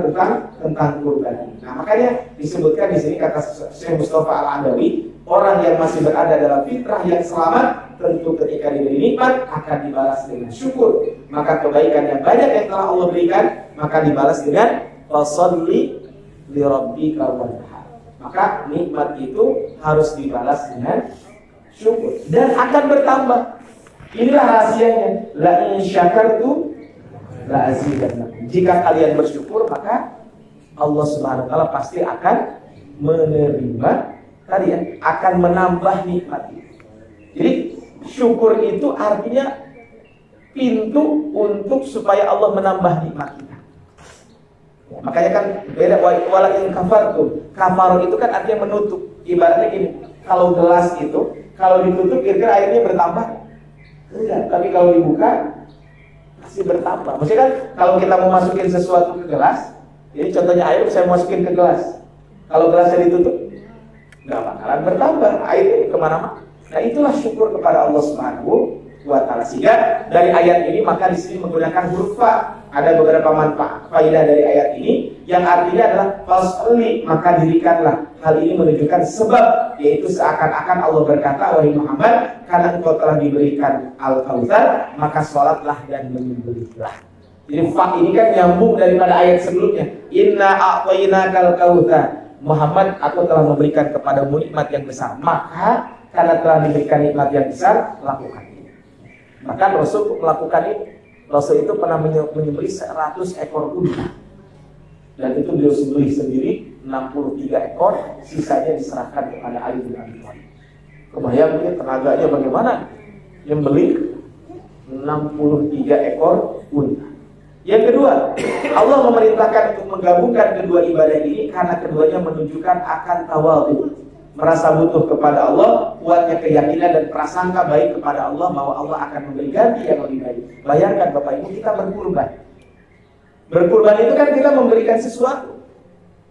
tentang kurban. Nah, makanya disebutkan di sini kata Syekh Mustafa Al-Adawi, orang yang masih berada dalam fitrah yang selamat tentu ketika diberi nikmat akan dibalas dengan syukur. Maka kebaikan yang banyak yang telah Allah berikan maka dibalas dengan fasholli li rabbika wanhar. Maka nikmat itu harus dibalas dengan syukur dan akan bertambah. Inilah rahasianya. La in syakartu la azidannakum. Jika kalian bersyukur maka Allah Subhanahu wa taala pasti akan menerima kalian, akan menambah nikmat. Jadi syukur itu artinya pintu untuk supaya Allah menambah nikmat kita. Makanya kan beda, wala in kafartum. Kafarun itu kan artinya menutup. Ibaratnya gini, kalau gelas itu kalau ditutup kira-kira airnya bertambah? Enggak, tapi kalau dibuka pasti bertambah. Maksudnya kan kalau kita mau masukin sesuatu ke gelas, jadi contohnya air saya masukin ke gelas. Kalau gelasnya ditutup, nggak bakalan bertambah, airnya kemana-mana. Nah itulah syukur kepada Allah Subhanahu wa taala. Sehingga dari ayat ini maka di sini menggunakan huruf fa. Ada beberapa manfaat faidah dari ayat ini yang artinya adalah fasholli, maka dirikanlah. Hal ini menunjukkan sebab, yaitu seakan-akan Allah berkata, wahai Muhammad, karena engkau telah diberikan Al-Kautsar, maka sholatlah dan menyembelihlah. Jadi fa ini kan nyambung daripada ayat sebelumnya. Inna a'tainakal kautsar. Muhammad, aku telah memberikan kepadamu nikmat yang besar, maka karena telah diberikan nikmat yang besar, lakukan ini. Maka Rasul melakukan ini. Rasul itu pernah menyembelih 100 ekor unta. Dan itu beliau sembelih sendiri 63 ekor, sisanya diserahkan kepada Ali bin Abi Thalib. Kebayang ya tenaganya bagaimana? Menyembelih 63 ekor unta. Yang kedua, Allah memerintahkan untuk menggabungkan kedua ibadah ini karena keduanya menunjukkan akan tawadhu, merasa butuh kepada Allah, kuatnya keyakinan dan prasangka baik kepada Allah bahwa Allah akan memberi ganti yang lebih baik. Bayangkan Bapak Ibu, kita berkurban. Berkurban itu kan kita memberikan sesuatu,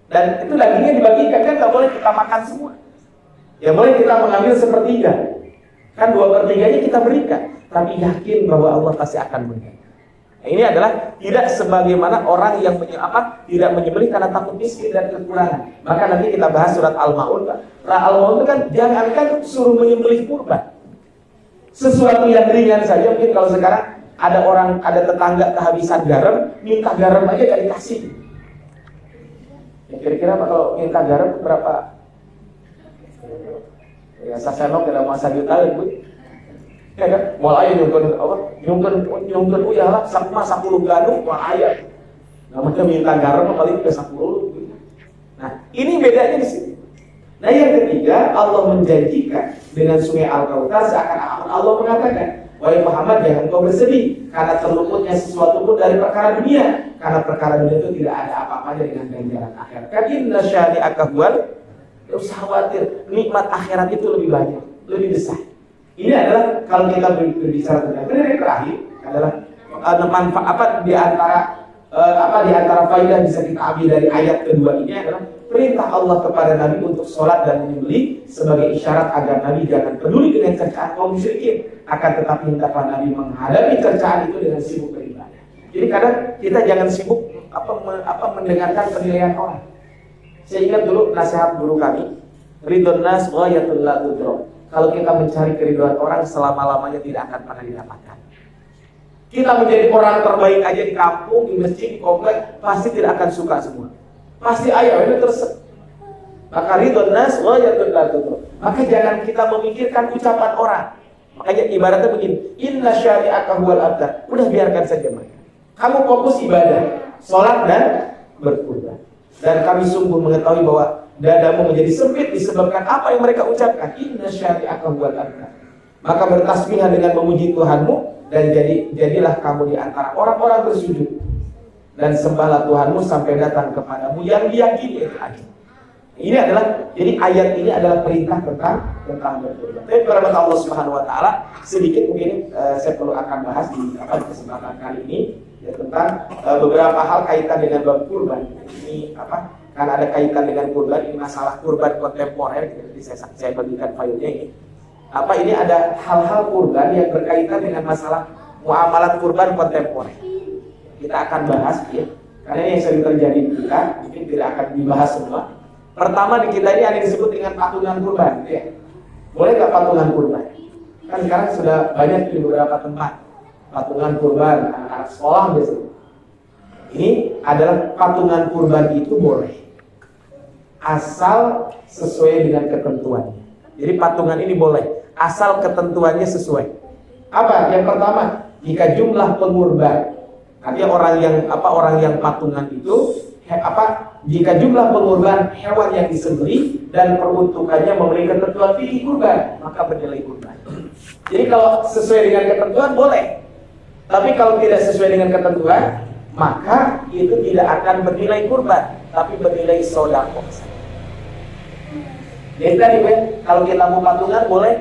dan itu dagingnya dibagikan, kan nggak boleh kita makan semua. Ya boleh kita mengambil sepertiga, kan 2/3-nya kita berikan, tapi yakin bahwa Allah pasti akan memberi. Nah, ini adalah tidak sebagaimana orang yang tidak menyembelih karena takut miskin dan kekurangan. Maka nanti kita bahas surat Al-Maun. Nah, Al-Maun itu kan jangankan suruh menyembelih kurban, sesuatu yang ringan saja. Mungkin kalau sekarang ada tetangga kehabisan garam, minta garam aja gak dikasih. Ya, kira-kira kalau minta garam berapa? Ya sasenok tidak masa juta ya, Bu. Ya kan? Moal aya nyungkeun uyah lah sakma 10 gandum moal aya. Namanya minta garam paling ke 10. Nah, ini bedanya di sini. Nah, yang ketiga, Allah menjanjikan dengan sungai Al-Kautsar seakan-akan Allah mengatakan, wahai Muhammad, jangan kau bersedih karena terluputnya sesuatu pun dari perkara dunia, karena perkara dunia itu tidak ada apa-apanya dengan ganjaran akhirat. Kan inna syani'aka huwal, tidak usah khawatir, nikmat akhirat itu lebih banyak, lebih besar. Ini adalah kalau kita berbicara tentang yang terakhir adalah manfaat di antara faidah bisa kita ambil dari ayat kedua ini adalah perintah Allah kepada Nabi untuk sholat dan menyembelih sebagai isyarat agar Nabi jangan peduli dengan cercaan kaum musyrikin, akan tetapi hendaklah Nabi menghadapi cercaan itu dengan sibuk beribadah. Jadi kadang kita jangan sibuk mendengarkan penilaian orang. Saya ingat dulu nasihat guru kami, ridhon nas ghayatul la tudrak. Kalau kita mencari keridhaan orang, selama-lamanya tidak akan pernah didapatkan. Kita menjadi orang terbaik aja di kampung, di masjid, di komplek, pasti tidak akan suka semua. Pasti ayah ini terus. Maka ridhon nas ghayatul la tudrak. Maka jangan kita memikirkan ucapan orang. Makanya ibaratnya begini, inna syari'aka huwal abtar. Udah biarkan saja mereka. Kamu fokus ibadah, sholat dan berkurban. Dan kami sungguh mengetahui bahwa dadamu menjadi sempit disebabkan apa yang mereka ucapkan. Inna syari'aka huwal abtar. Maka bertasbihlah dengan memuji Tuhanmu dan jadilah kamu di antara orang-orang bersujud. Dan sembahlah Tuhanmu sampai datang kepadamu yang diyakini itu adil. Ini adalah, jadi ayat ini adalah perintah tentang berkurban. Tapi kepada Allah Subhanahu wa taala sedikit mungkin saya perlu akan bahas di kesempatan kali ini ya, tentang beberapa hal kaitan dengan bab kurban. Ini kan ada kaitan dengan kurban, ini masalah kurban kontemporer, jadi saya bagikan filenya ini. Ini ada hal-hal kurban yang berkaitan dengan masalah muamalat kurban kontemporer. Kita akan bahas ya, karena ini yang sering terjadi di kita, mungkin tidak akan dibahas semua. Pertama di kita ini ada yang disebut dengan patungan kurban, ya. Boleh nggak patungan kurban? Kan sekarang sudah banyak di beberapa tempat patungan kurban, anak-anak sekolah biasanya. Ini adalah patungan kurban itu boleh, asal sesuai dengan ketentuannya. Jadi patungan ini boleh, asal ketentuannya sesuai. Apa? Yang pertama, jika jumlah pengurban, artinya orang yang patungan itu jika jumlah pengurban hewan yang disembelih dan peruntukannya memenuhi ketentuan fikih kurban, maka bernilai kurban. Jadi kalau sesuai dengan ketentuan boleh, tapi kalau tidak sesuai dengan ketentuan, maka itu tidak akan bernilai kurban, tapi bernilai sedekah. Jadi tadi kalau kita mau patungan boleh,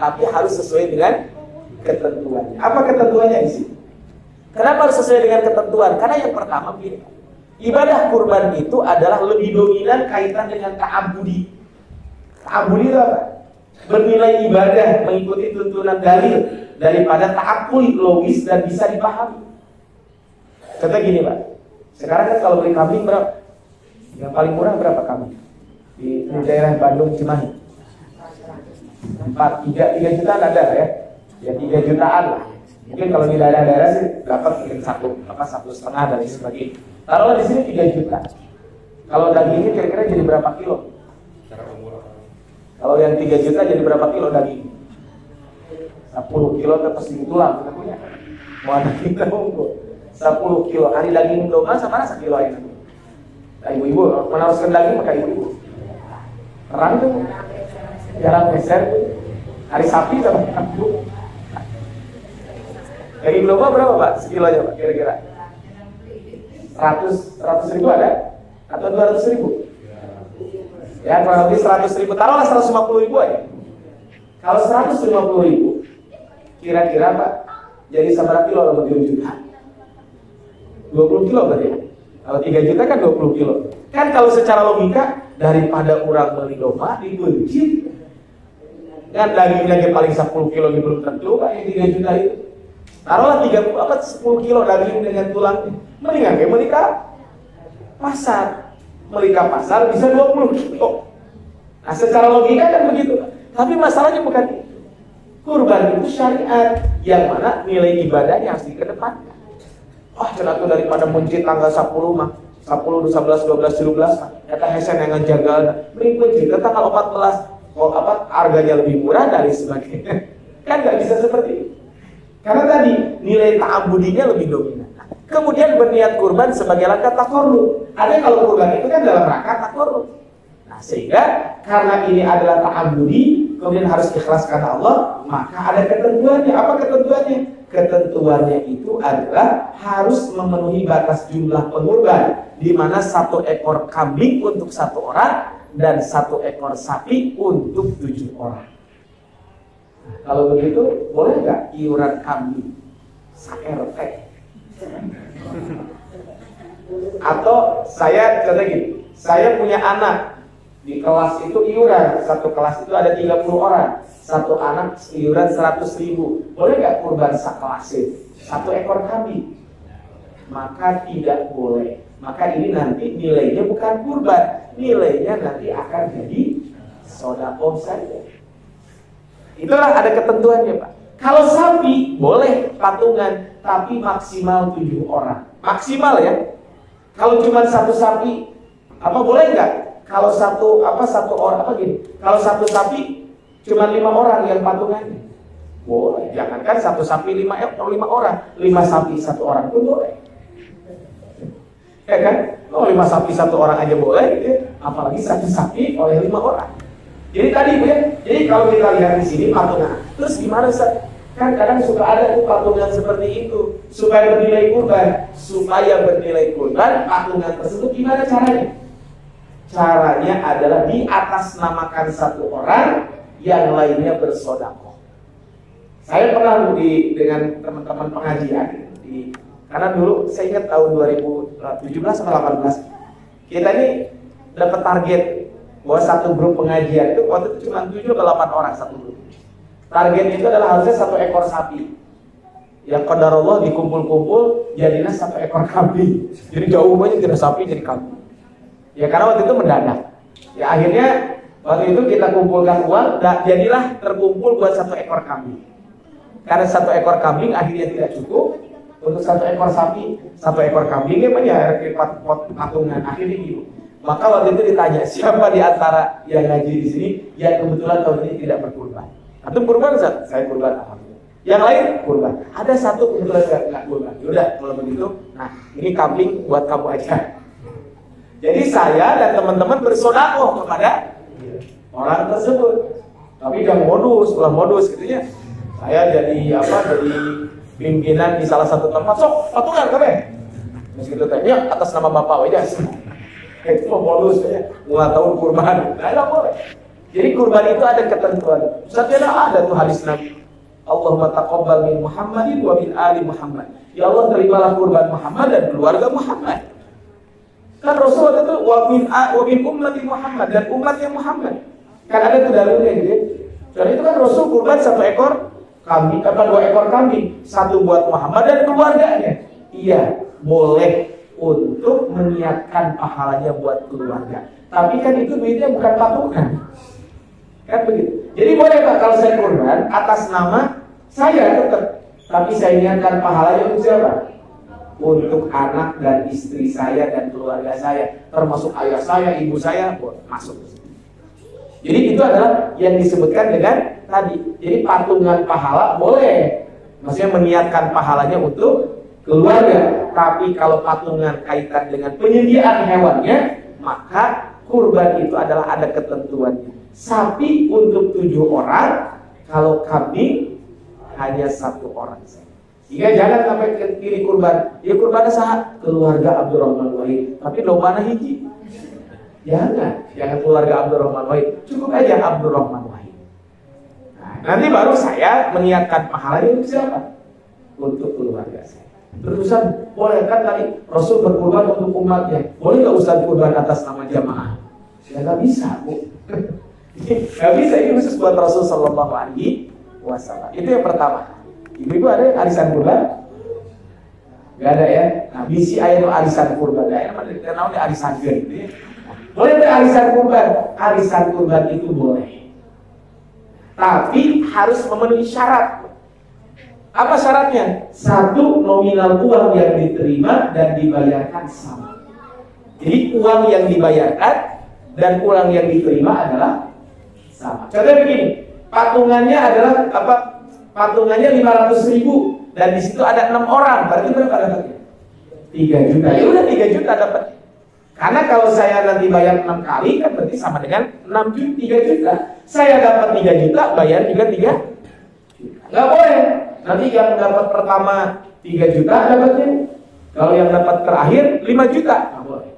tapi harus sesuai dengan ketentuannya. Apa ketentuannya di sini? Kenapa harus sesuai dengan ketentuan? Karena yang pertama begini, ibadah kurban itu adalah lebih dominan kaitan dengan ta'abudi. Ta'abudi itu apa? Bernilai ibadah, mengikuti tuntunan dalil daripada ta'akul logis dan bisa dipahami. Contoh gini Pak, sekarang kan kalau beli kambing berapa? Yang paling murah berapa kambing? Di daerah Bandung Cimahi 3 jutaan ada ya? Ya 3 jutaan lah. Mungkin kalau di daerah-daerah sih dapat mungkin 1,5 dan sebagainya. Taruhlah di sini 3 juta. Kalau dagingnya kira-kira jadi berapa kilo? Kalau yang 3 juta jadi berapa kilo daging? 10 kilo terus di tulang kita punya. Mau daging tunggu 10 kilo. Hari daging domba sama rasa kilo ini. Nah, ibu-ibu menaruhkan daging maka ibu-ibu. Terang tuh. Jarang geser tuh. Hari sapi sama ibu. Daging domba berapa Pak? Sekilonya Pak kira-kira? 100 ribu ada? Atau 200 ribu? Ya kurang lebih 100 ribu. Taruhlah 150 ribu aja. Kalau 150 ribu, kira-kira Pak jadi seberapa kilo dalam 2 juta? 20 kilo berarti ya? Kalau 3 juta kan 20 kilo. Kan kalau secara logika, daripada orang beli domba dibenci, kan dagingnya paling 10 kilo belum tentu Pak yang 3 juta itu. Taruhlah 10 kilo daging dengan tulangnya. Mendingan kayak menikah pasar. Menikah pasar bisa 20 kilo. Nah secara logika kan begitu. Tapi masalahnya bukan itu. Kurban itu syariat, yang mana nilai ibadahnya harus dikedepankan. Cenah tuh daripada muncit tanggal 10 mah 10, 11, 12, 17 kata hesen yang ngejagal. Beri muncit tanggal 14 harganya lebih murah dari sebagainya. Kan nggak bisa seperti itu. Karena tadi nilai ta'abudinya lebih dominan. Kemudian berniat kurban sebagai langkah takorrub. Ada kalau kurban itu kan dalam rangka takorrub. Nah sehingga karena ini adalah ta'abudi, kemudian harus ikhlas karena Allah, maka ada ketentuannya. Apa ketentuannya? Ketentuannya itu adalah harus memenuhi batas jumlah pengurban, di mana 1 ekor kambing untuk 1 orang dan 1 ekor sapi untuk 7 orang. Nah, kalau begitu boleh nggak iuran kambing sa-RT? Atau saya contoh gini, saya punya anak di kelas itu iuran, 1 kelas itu ada 30 orang, 1 anak iuran 100 ribu. Boleh nggak kurban sa-kelas 1 ekor kambing? Maka tidak boleh. Maka ini nanti nilainya bukan kurban, nilainya nanti akan jadi sedekah saja. Itulah ada ketentuannya Pak. Kalau sapi boleh patungan, tapi maksimal 7 orang. Maksimal ya. Kalau cuma 1 sapi, boleh nggak? Kalau satu orang Kalau 1 sapi cuma 5 orang yang patungannya, boleh. Jangankan 1 sapi 5 orang, 5 sapi 1 orang pun boleh. Ya kan? 5 sapi 1 orang aja boleh, gitu ya. Apalagi 1 sapi oleh 5 orang. Jadi tadi ya, jadi kalau kita lihat di sini patungan, terus gimana Ustaz? Kan kadang suka ada tuh patungan seperti itu supaya bernilai kurban, patungan tersebut gimana caranya? Caranya adalah di atas namakan 1 orang, yang lainnya bersedekah. Saya pernah dengan teman-teman pengajian karena dulu saya ingat tahun 2017 atau 18 Kita ini dapat target bahwa satu grup pengajian itu waktu itu cuma 7 atau 8 orang satu grup. Target itu adalah harusnya 1 ekor sapi. Yang qadarullah dikumpul-kumpul jadilah 1 ekor kambing. Jadi jauh banyak tidak sapi jadi kambing. Ya karena waktu itu mendadak. Ya akhirnya waktu itu kita kumpulkan uang, jadilah terkumpul buat 1 ekor kambing. Karena 1 ekor kambing akhirnya tidak cukup untuk 1 ekor sapi, 1 ekor kambingnya banyak patungan akhirnya gitu. Maka waktu itu ditanya siapa di antara yang ngaji di sini yang kebetulan tahun ini tidak berkurban. Atau kurban Ustaz? Saya kurban alhamdulillah. Yang lain kurban. Ada 1 kebetulan nggak kurban. Yaudah kalau begitu, nah ini kambing buat kamu aja. Jadi saya dan teman-teman bersedekah kepada orang tersebut. Tapi yang modus, ulah modus gitu ya. Saya jadi jadi pimpinan di salah satu tempat. Sok, patungan kabeh. Terus gitu tanya atas nama Bapak aja. Itu modus ya. Mulai tahun kurban. Nah, enggak boleh. Jadi kurban itu ada ketentuan. Setiap ada tuh hadis Nabi. Allahumma taqabbal min Muhammadin wa min ali Muhammad. Ya Allah terimalah kurban Muhammad dan keluarga Muhammad. Kan Rasul itu wa min ummati Muhammad dan umatnya Muhammad. Kan ada tuh dalilnya gitu ya. Dan itu kan Rasul kurban 1 ekor kambing, 2 ekor kambing, 1 buat Muhammad dan keluarganya. Iya, boleh untuk meniatkan pahalanya buat keluarga. Tapi kan itu duitnya bukan patungan. Kan begitu. Jadi boleh Pak kalau saya kurban atas nama saya tetap, tapi saya niatkan pahalanya untuk siapa? Untuk anak dan istri saya dan keluarga saya, termasuk ayah saya, ibu saya, masuk. Jadi itu adalah yang disebutkan dengan tadi. Jadi patungan pahala boleh, maksudnya meniatkan pahalanya untuk keluarga. Tapi kalau patungan kaitan dengan penyediaan hewannya, maka kurban itu adalah ada ketentuannya. Sapi untuk 7 orang, kalau kambing hanya 1 orang saja. Jika jangan sampai pilih kurban, ya kurban sah keluarga Abdurrahman Wahid, tapi domba hiji. Jangan keluarga Abdurrahman Wahid, cukup aja Abdurrahman Wahid. Nah, nanti baru saya meniatkan pahalanya untuk siapa? Untuk keluarga saya. Terusan boleh kan tadi Rasul berkurban untuk umatnya. Boleh nggak Ustaz kurban atas nama jamaah? Ya nggak bisa, Bu. Nggak bisa, ini khusus buat Rasul Sallallahu Alaihi Wasallam. Itu yang pertama. Ibu-ibu ada arisan kurban? Nggak ada ya. Nah, bisi ayat arisan kurban. Ayat mana namanya arisan gitu ya. Boleh nggak arisan kurban? Arisan kurban itu boleh. Tapi harus memenuhi syarat. Apa syaratnya? 1, nominal uang yang diterima dan dibayarkan sama. Jadi uang yang dibayarkan dan uang yang diterima adalah sama. Contohnya begini, patungannya adalah apa? Patungannya 500.000 dan di situ ada 6 orang, berarti berapa dapatnya? 3 juta. Ya udah 3 juta dapat. Karena kalau saya nanti bayar 6 kali kan berarti sama dengan 3 juta. Saya dapat 3 juta, bayar juga 3 juta. Nggak boleh. Nanti yang dapat pertama 3 juta dapatnya. Kalau yang dapat terakhir 5 juta. Nggak boleh.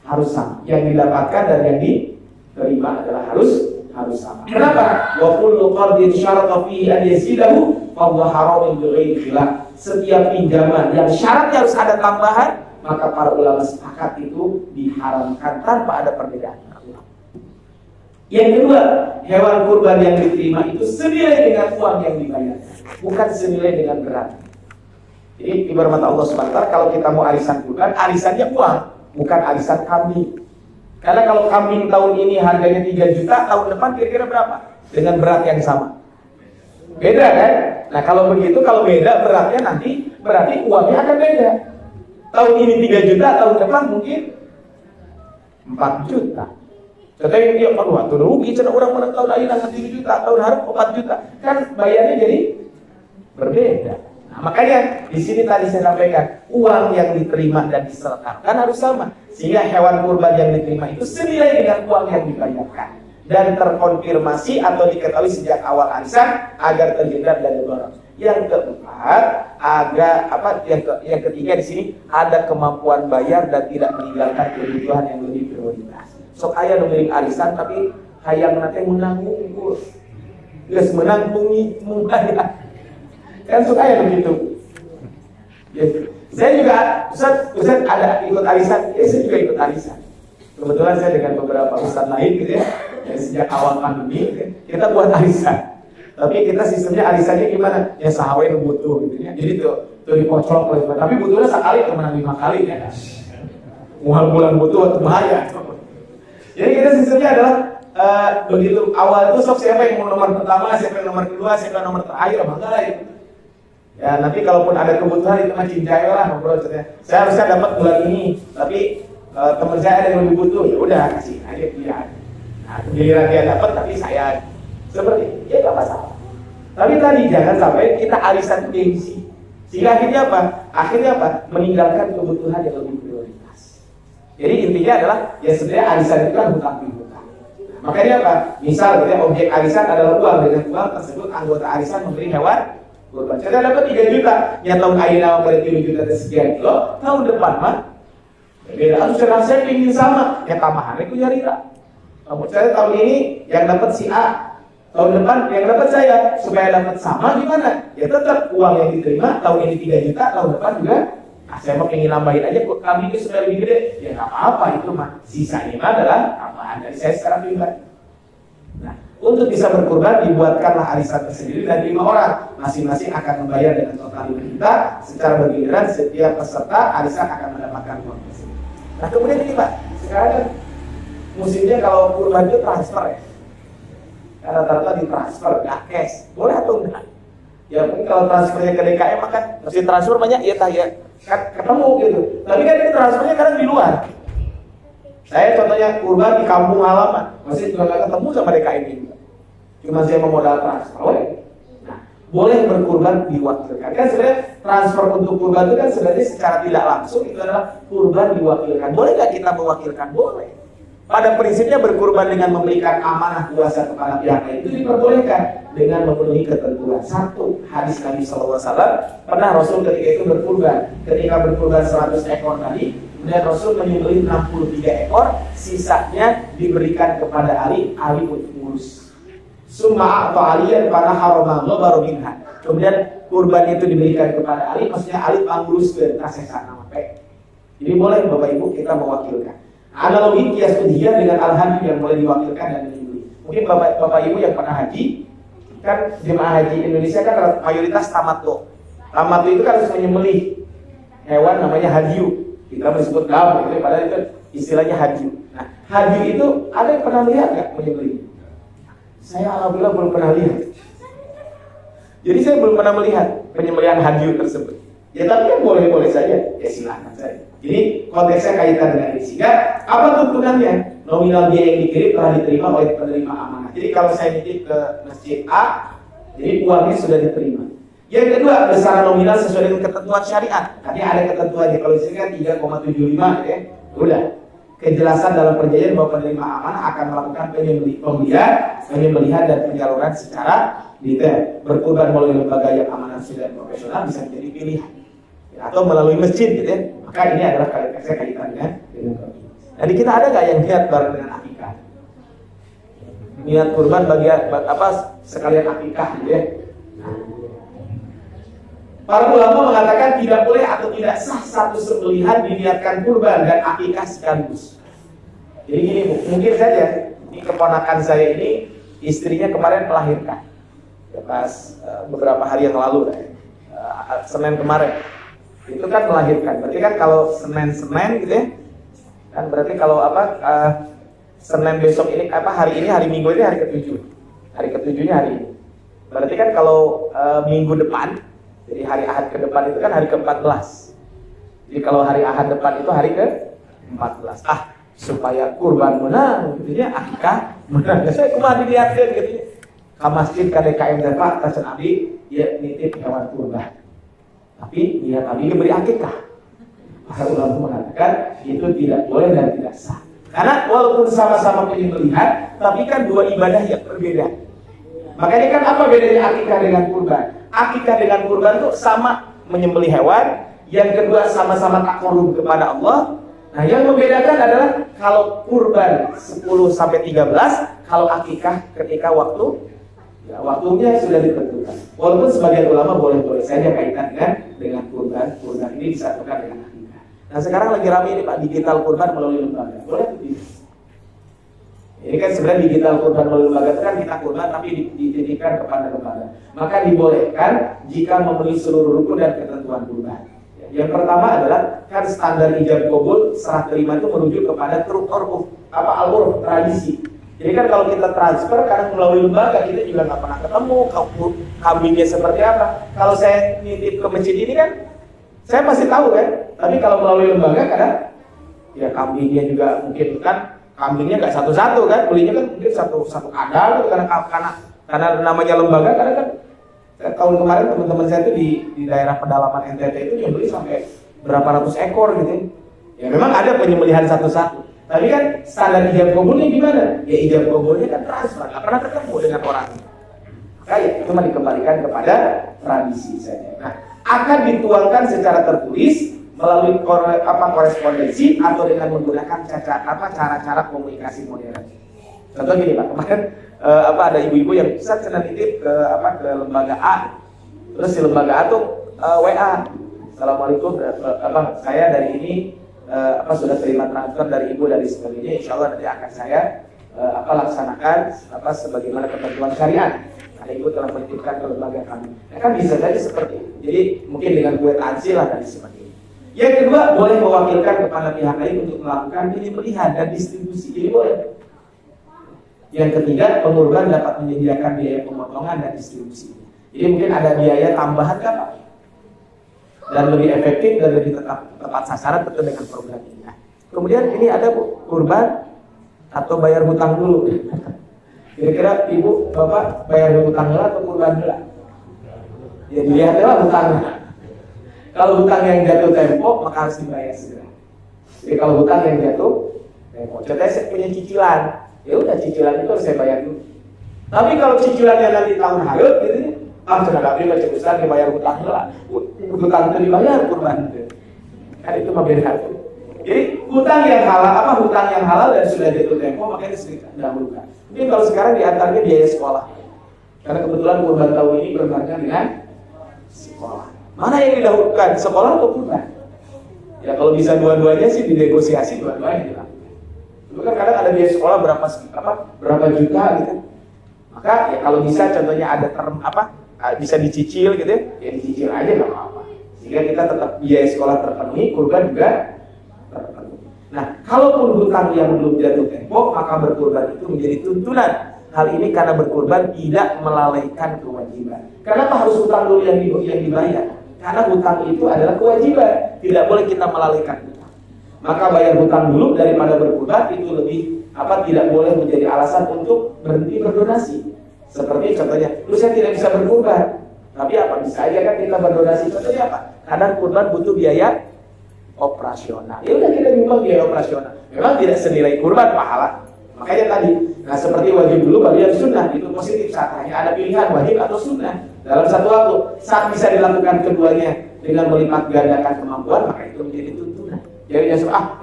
Harus sama. Yang didapatkan dan yang diterima adalah harus sama. Kenapa? Wa kullu qardin syarata fihi an yazidahu fa huwa haramun bi ghairi khilaf. Setiap pinjaman yang syaratnya harus ada tambahan, maka para ulama sepakat itu diharamkan tanpa ada perbedaan. Yang kedua, hewan kurban yang diterima itu senilai dengan uang yang dibayar, bukan senilai dengan berat. Jadi ibarat mata Allah Subhanahu wa taala, kalau kita mau arisan kurban, arisannya uang, bukan arisan kambing. Karena kalau kambing tahun ini harganya 3 juta, tahun depan kira-kira berapa? Dengan berat yang sama. Beda kan? Nah kalau begitu, kalau beda beratnya nanti, berarti uangnya akan beda. Tahun ini 3 juta, tahun depan mungkin 4 juta. Contohnya dia, waktu rugi, cina orang menang tahun lain 7 juta, tahun harap 4 juta. Kan bayarnya jadi berbeda. Nah, makanya di sini tadi saya sampaikan, uang yang diterima dan diserahkan harus sama. Sehingga hewan kurban yang diterima itu senilai dengan uang yang dibayarkan. Dan terkonfirmasi atau diketahui sejak awal arisan agar terhindar dari boros. Yang keempat, yang ketiga di sini ada kemampuan bayar dan tidak meninggalkan kebutuhan yang lebih prioritas. Sok aya nu miring arisan tapi hayang nate menang unggul. Geus menang mungkin. Kan suka ya begitu. Yes. Saya juga Ustaz ada ikut arisan, saya juga ikut arisan. Kebetulan saya dengan beberapa ustadz lain gitu ya, dari sejak awal pandemi gitu ya, kita buat arisan. Tapi kita sistemnya arisannya gimana? Ya sahawe butuh gitu ya. Jadi tuh dipocok oleh, tapi butuhnya sekali teman 5 kali ya. Mual bulan butuh atau bahaya. Jadi kita sistemnya adalah begitu awal itu sok siapa yang mau nomor pertama, siapa yang nomor kedua, siapa yang nomor terakhir, bangga lah itu. Ya nanti kalaupun ada kebutuhan itu mah cincai lah ngobrol ceritanya. Saya harusnya dapat bulan ini, tapi teman saya ada yang lebih butuh, ya udah kasih aja dia. Nah giliran dia dapat tapi saya seperti ya nggak masalah. Tapi tadi jangan sampai kita arisan gengsi. Sehingga akhirnya apa? Meninggalkan kebutuhan yang lebih prioritas. Jadi intinya adalah ya sebenarnya arisan itu kan hutang piutang. Makanya apa? Misal gitu ya, objek arisan adalah uang, dengan uang tersebut anggota arisan memberi hewan kurban. Saya dapat 3 juta, yang tahun ayeuna memberi 7 juta dan sekian kilo, tahun depan mah beda. Saya ingin sama, ya tambahan itu nyarira. Saya tahun ini yang dapat si A, tahun depan yang dapat saya, supaya dapat sama gimana? Ya tetap uang yang diterima tahun ini 3 juta, tahun depan juga. Nah, saya mau pengen nambahin aja kok kami itu supaya lebih gede. Ya nggak apa-apa itu mah. Sisanya mah adalah tambahan dari saya secara pribadi. Nah, untuk bisa berkurban dibuatkanlah arisan tersendiri dan 5 orang. Masing-masing akan membayar dengan total 5 juta. Secara bergiliran setiap peserta arisan akan mendapatkan uang tersebut. Nah kemudian ini Pak, sekarang kan musimnya kalau kurban itu transfer ya. Karena rata-rata ditransfer, nggak cash. Boleh atau enggak? Ya mungkin kalau transfernya ke DKM kan mesti transfer banyak ya tah ya. Kan ketemu gitu. Tapi kan ini transfernya kadang di luar. Saya contohnya kurban di kampung halaman, masih juga nggak ketemu sama DKM ini. Cuma saya mau modal transfer. Nah, boleh berkurban diwakilkan. Kan sebenarnya transfer untuk kurban itu kan sebenarnya secara tidak langsung itu adalah kurban diwakilkan. Boleh nggak kita mewakilkan? Boleh. Pada prinsipnya berkurban dengan memberikan amanah kuasa kepada pihak lain itu diperbolehkan dengan memenuhi ketentuan. Satu, hadis Nabi SAW pernah Rasul ketika itu berkurban. Ketika berkurban 100 ekor tadi, kemudian Rasul menyembelih 63 ekor, sisanya diberikan kepada Ali untuk ngurus. Summa atau aliyan pada haramah baroginha. Kemudian kurban itu diberikan kepada Ali, maksudnya Ali mengurus ke kasih nama pek. Jadi boleh Bapak Ibu kita mewakilkan. Analogi kias udhiyah dengan al-hadi yang boleh diwakilkan dan menyembelih. Mungkin Bapak Ibu yang pernah haji, kan jemaah haji Indonesia kan mayoritas tamattu. Tamattu itu kan harus menyembelih hewan namanya hadiyu. Kita disebut dam, gitu, padahal itu istilahnya hadiyu. Nah, hadiyu itu ada yang pernah lihat nggak menyembelih? Saya alhamdulillah belum pernah lihat. Jadi saya belum pernah melihat penyembelihan hadiyu tersebut. Ya tapi kan boleh-boleh saja, ya silakan saja. Jadi konteksnya kaitan dengan ini. Sehingga apa tuntunannya? Nominal biaya yang dikirim telah diterima oleh penerima amanah. Jadi kalau saya nitip ke masjid A, jadi uangnya sudah diterima. Yang kedua, besaran nominal sesuai dengan ketentuan syariat. Tadi ada ketentuannya, kalau di sini kan 3,75 ya. Udah. Kejelasan dalam perjanjian bahwa penerima amanah akan melakukan penyembelihan dan penyaluran secara detail. Berkurban melalui lembaga yang amanah sudah profesional bisa menjadi pilihan. Atau melalui masjid gitu ya. Maka ini adalah kaitan dengan jadi kita ada nggak yang niat bareng dengan akikah? Niat kurban bagi apa sekalian akikah gitu ya. Para ulama mengatakan tidak boleh atau tidak sah satu sembelihan diniatkan kurban dan akikah sekaligus. Jadi gini Bu, mungkin saja di keponakan saya ini istrinya kemarin melahirkan. Ya, pas beberapa hari yang lalu Senin kemarin. Itu kan melahirkan. Berarti kan kalau Senin gitu ya. Kan berarti kalau Senin besok ini hari ini hari Minggu ini hari ke-7. Hari ke-7-nya hari ini. Berarti kan kalau minggu depan, jadi hari Ahad ke depan itu kan hari ke-14. Jadi kalau hari Ahad depan itu hari ke-14. Supaya kurban menang gitu ya, akikah menang. Saya kumaha dilihatkeun gitu ya. Ka masjid ka DKM dan Pak tasen abdi ya nitip hewan kurban. Tapi niat abdi beri akikah. Para ulama mengatakan itu tidak boleh dan tidak sah. Karena walaupun sama-sama penyembelihan, tapi kan dua ibadah yang berbeda. Makanya kan apa bedanya akikah dengan kurban? Akikah dengan kurban itu sama menyembelih hewan, yang kedua sama-sama takarrub kepada Allah. Nah, yang membedakan adalah kalau kurban 10 sampai 13, kalau akikah ketika waktunya sudah ditentukan. Walaupun sebagian ulama boleh-boleh saja kaitan dengan kurban ini disatukan dengan akikah. Nah sekarang lagi ramai ini Pak, digital kurban melalui lembaga. Boleh tuh tidak? Ini kan sebenarnya digital kurban melalui lembaga itu kan kita kurban tapi dititipkan kepada lembaga. Maka dibolehkan jika memenuhi seluruh rukun dan ketentuan kurban. Yang pertama adalah kan standar ijab kabul serah terima itu merujuk kepada al-urf, tradisi. Jadi kan kalau kita transfer kadang melalui lembaga kita juga nggak pernah ketemu kambingnya seperti apa. Kalau saya nitip ke masjid ini kan saya pasti tahu kan. Tapi kalau melalui lembaga kadang ya kambingnya juga mungkin kan kambingnya nggak satu-satu kan, belinya kan mungkin satu kandang gitu, karena namanya lembaga kadang kan. Tahun kemarin teman-teman saya itu di daerah pedalaman NTT itu yang beli sampai berapa ratus ekor gitu. Ya memang ada penyembelihan satu-satu. Tapi kan standar ijab kabulnya gimana? Ya ijab kabulnya kan transfer, nggak pernah ketemu dengan orang. Maka ya cuma dikembalikan kepada tradisi saja. Nah, akan dituangkan secara tertulis melalui korespondensi atau dengan menggunakan cara-cara komunikasi modern. Contoh gini Pak, kemarin ada ibu-ibu yang bisa kena nitip ke lembaga A, terus si lembaga A tuh WA, assalamualaikum, saya dari ini sudah terima transfer dari ibu dari sebagainya, insya Allah nanti akan saya laksanakan sebagaimana ketentuan syariat. Ada ibu telah menitipkan ke lembaga kami. Nah, kan bisa jadi seperti itu. Jadi mungkin dengan kue tansil lah dan sebagainya. Yang kedua, boleh mewakilkan kepada pihak lain untuk melakukan penyembelihan dan distribusi. Jadi boleh. Yang ketiga, pengurban dapat menyediakan biaya pemotongan dan distribusi. Jadi mungkin ada biaya tambahan kan Pak? Dan lebih efektif dan lebih tepat sasaran tentu dengan program ini. Nah, kemudian ini ada kurban atau bayar hutang dulu. Kira-kira ibu, bapak bayar hutang dulu atau kurban dulu? Ya dilihatlah hutangnya. Kalau hutang yang jatuh tempo maka harus dibayar segera. Jadi kalau hutang yang jatuh tempo, contohnya saya punya cicilan. Ya udah cicilan itu harus saya bayar dulu. Tapi kalau cicilannya nanti tahun hayut gitu, sudah nggak bisa cepat dibayar hutang lah. Hutang itu dibayar kurban itu. Kan itu mah beda. Jadi hutang yang halal dan sudah jatuh tempo makanya didahulukan. Mungkin kalau sekarang diantaranya biaya sekolah. Karena kebetulan kurban tahun ini berbarengan dengan sekolah. Mana yang didahulukan, sekolah atau kurban? Ya kalau bisa dua-duanya sih dinegosiasi dua-duanya. Itu kan kadang ada biaya sekolah berapa juta gitu. Maka ya kalau bisa contohnya ada bisa dicicil gitu ya dicicil aja nggak apa-apa. Sehingga kita tetap biaya sekolah terpenuhi, kurban juga terpenuhi. Nah, kalaupun hutang yang belum jatuh tempo, maka berkurban itu menjadi tuntunan. Hal ini karena berkurban tidak melalaikan kewajiban. Kenapa harus hutang dulu yang dibayar? Karena hutang itu adalah kewajiban, tidak boleh kita melalaikan hutang. Maka bayar hutang dulu daripada berkurban itu lebih tidak boleh menjadi alasan untuk berhenti berdonasi. Seperti contohnya, saya tidak bisa berkurban, tapi bisa aja kan kita berdonasi. Contohnya apa? Kadang kurban butuh biaya operasional. Ya udah kita nyumbang biaya operasional. Memang tidak senilai kurban pahala. Makanya tadi, seperti wajib dulu baru yang sunnah itu positif. Saat hanya ada pilihan wajib atau sunnah dalam satu waktu. Saat bisa dilakukan keduanya dengan melipat gandakan kemampuan, maka itu menjadi tuntunan. Jadi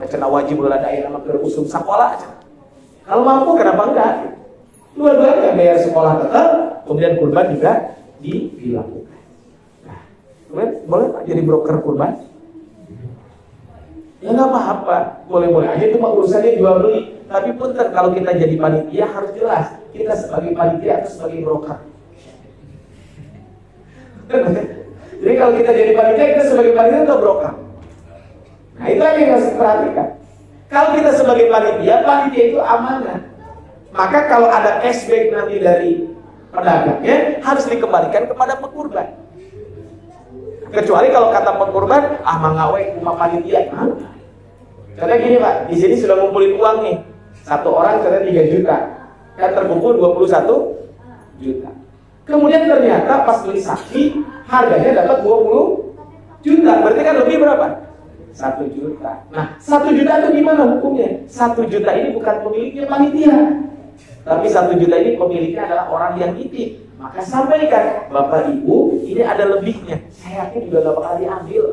kena wajib ulah ada nama usum sekolah aja. Kalau mampu kenapa enggak? Dua-duanya bayar sekolah tetap, kemudian kurban juga dilakukan. Nah, kemudian boleh Pak jadi broker kurban? Ya nggak apa-apa, boleh-boleh aja itu mah urusannya jual beli. Tapi punten kalau kita jadi panitia harus jelas kita sebagai panitia atau sebagai broker. Jadi kalau kita jadi panitia, kita sebagai panitia atau broker. Nah itu aja yang harus diperhatikan. Kalau kita sebagai panitia itu amanah. Maka kalau ada cashback nanti dari pedagangnya harus dikembalikan kepada pekurban. Kecuali kalau kata pekurban, mangawe rumah panitia. Contohnya gini Pak, di sini sudah ngumpulin uang nih. Satu orang contohnya 3 juta. Kan terkumpul 21 juta. Kemudian ternyata pas beli saksi harganya dapat 20 juta. Berarti kan lebih berapa? 1 juta. Nah, 1 juta itu gimana hukumnya? 1 juta ini bukan pemiliknya panitia. Tapi 1 juta ini pemiliknya adalah orang yang titip. Maka sampaikan, Bapak Ibu, ini ada lebihnya. Saya yakin juga gak bakal diambil.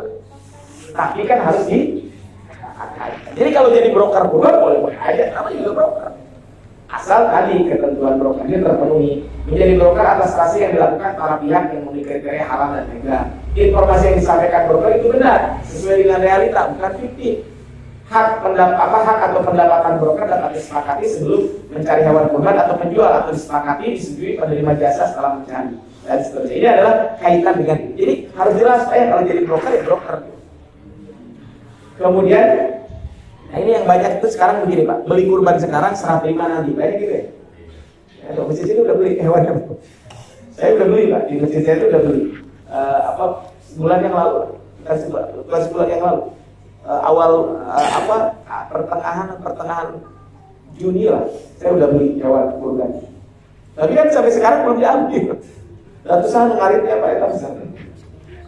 Tapi kan harus jadi kalau jadi broker kurban boleh-boleh aja, namanya juga broker. Asal tadi ketentuan brokernya terpenuhi. Menjadi broker atas transaksi yang dilakukan para pihak yang memiliki kriteria halal dan legal. informasi yang disampaikan broker itu benar sesuai dengan realita, bukan fiktif. Hak atau pendapatan broker dapat disepakati sebelum mencari hewan kurban atau menjual, atau disepakati disetujui penerima jasa setelah mencari, dan seterusnya. Ini adalah kaitan dengan, jadi harus jelas Pak ya, kalau jadi broker ya broker. Kemudian, nah ini yang banyak itu sekarang begini Pak, beli kurban sekarang serah terima nanti, banyak gitu ya. Kalau masjid ini udah beli hewannya, saya udah beli Pak, di masjid saya itu udah beli sebulan yang lalu, sebulan yang lalu. Pertengahan Juni lah, saya udah beli hewan kurban. Tapi kan sampai sekarang belum diambil. Ratusan ngaritnya Pak Eta besar.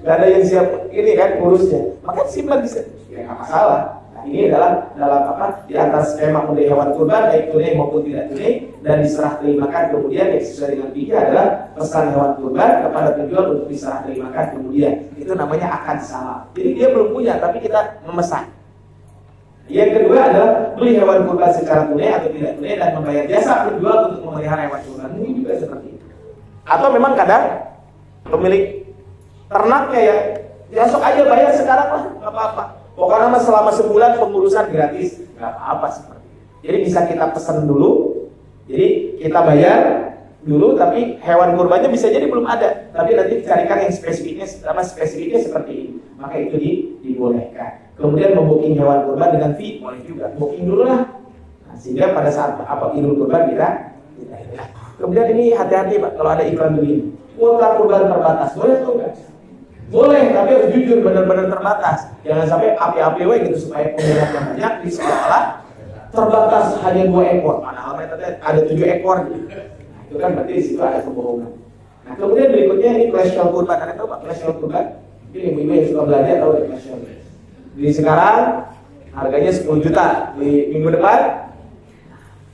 Gak ada yang siap ini kan urusnya. Maka simpan bisa, ya nggak masalah. Nah ini adalah dalam di antara skema membeli hewan kurban baik tunai maupun tidak tunai dan diserah terimakan kemudian yang sesuai dengan fikih adalah pesan hewan kurban kepada penjual untuk diserah terimakan kemudian. Itu namanya akad salam. Jadi dia belum punya tapi kita memesan. Yang kedua adalah beli hewan kurban secara tunai atau tidak tunai dan membayar jasa penjual untuk memelihara hewan kurban. Ini juga seperti itu. Atau memang kadang pemilik ternaknya ya besok aja bayar sekarang lah, nggak apa-apa. Pokoknya selama sebulan pengurusan gratis, nggak apa-apa seperti itu. Jadi bisa kita pesan dulu, jadi kita bayar dulu, tapi hewan kurbannya bisa jadi belum ada, tapi nanti carikan yang spesifiknya seperti ini, maka itu dibolehkan. Kemudian membooking hewan kurban dengan fee boleh juga, booking dulu lah, nah, sehingga pada saat idul kurban kita. Kemudian ini hati-hati Pak, kalau ada iklan begini, kuota kurban terbatas, boleh atau enggak? Boleh, tapi harus jujur, benar-benar terbatas. Jangan sampai api-api gitu supaya peminatnya banyak di sekolah terbatas hanya 2 ekor. Padahal ada 7 ekor. Gitu. Nah, itu kan berarti di situ ada kebohongan. Nah, kemudian berikutnya ini flash sale kurban. Ada tahu Pak flash sale kurban? Ini ibu-ibu yang suka belanja tahu ya flash sale. Di sekarang harganya 10 juta. Di minggu depan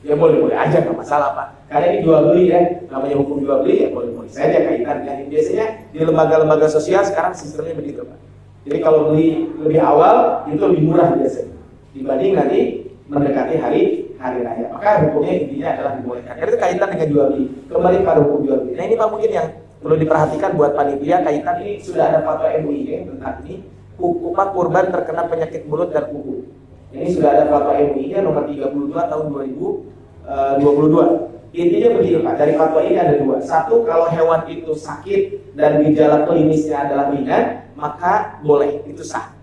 ya boleh-boleh aja, nggak masalah Pak. Karena ini jual beli ya, namanya hukum jual beli ya boleh-boleh saja kaitan dengan ini. Biasanya di lembaga-lembaga sosial sekarang sistemnya begitu Pak. Jadi kalau beli lebih awal itu lebih murah biasanya dibanding nanti mendekati hari raya. Maka hukumnya intinya adalah dibolehkan. Karena itu kaitan dengan jual beli. Kembali pada hukum jual beli. Nah ini Pak mungkin yang perlu diperhatikan buat panitia, kaitan ini sudah ada fatwa MUI ya, tentang ini hukuman kurban terkena penyakit mulut dan kuku. Ini sudah ada fatwa MUI nomor 32 tahun 2022. Intinya begini Pak, dari fatwa ini ada 2. Satu, kalau hewan itu sakit dan gejala klinisnya adalah ringan, maka boleh, itu sah.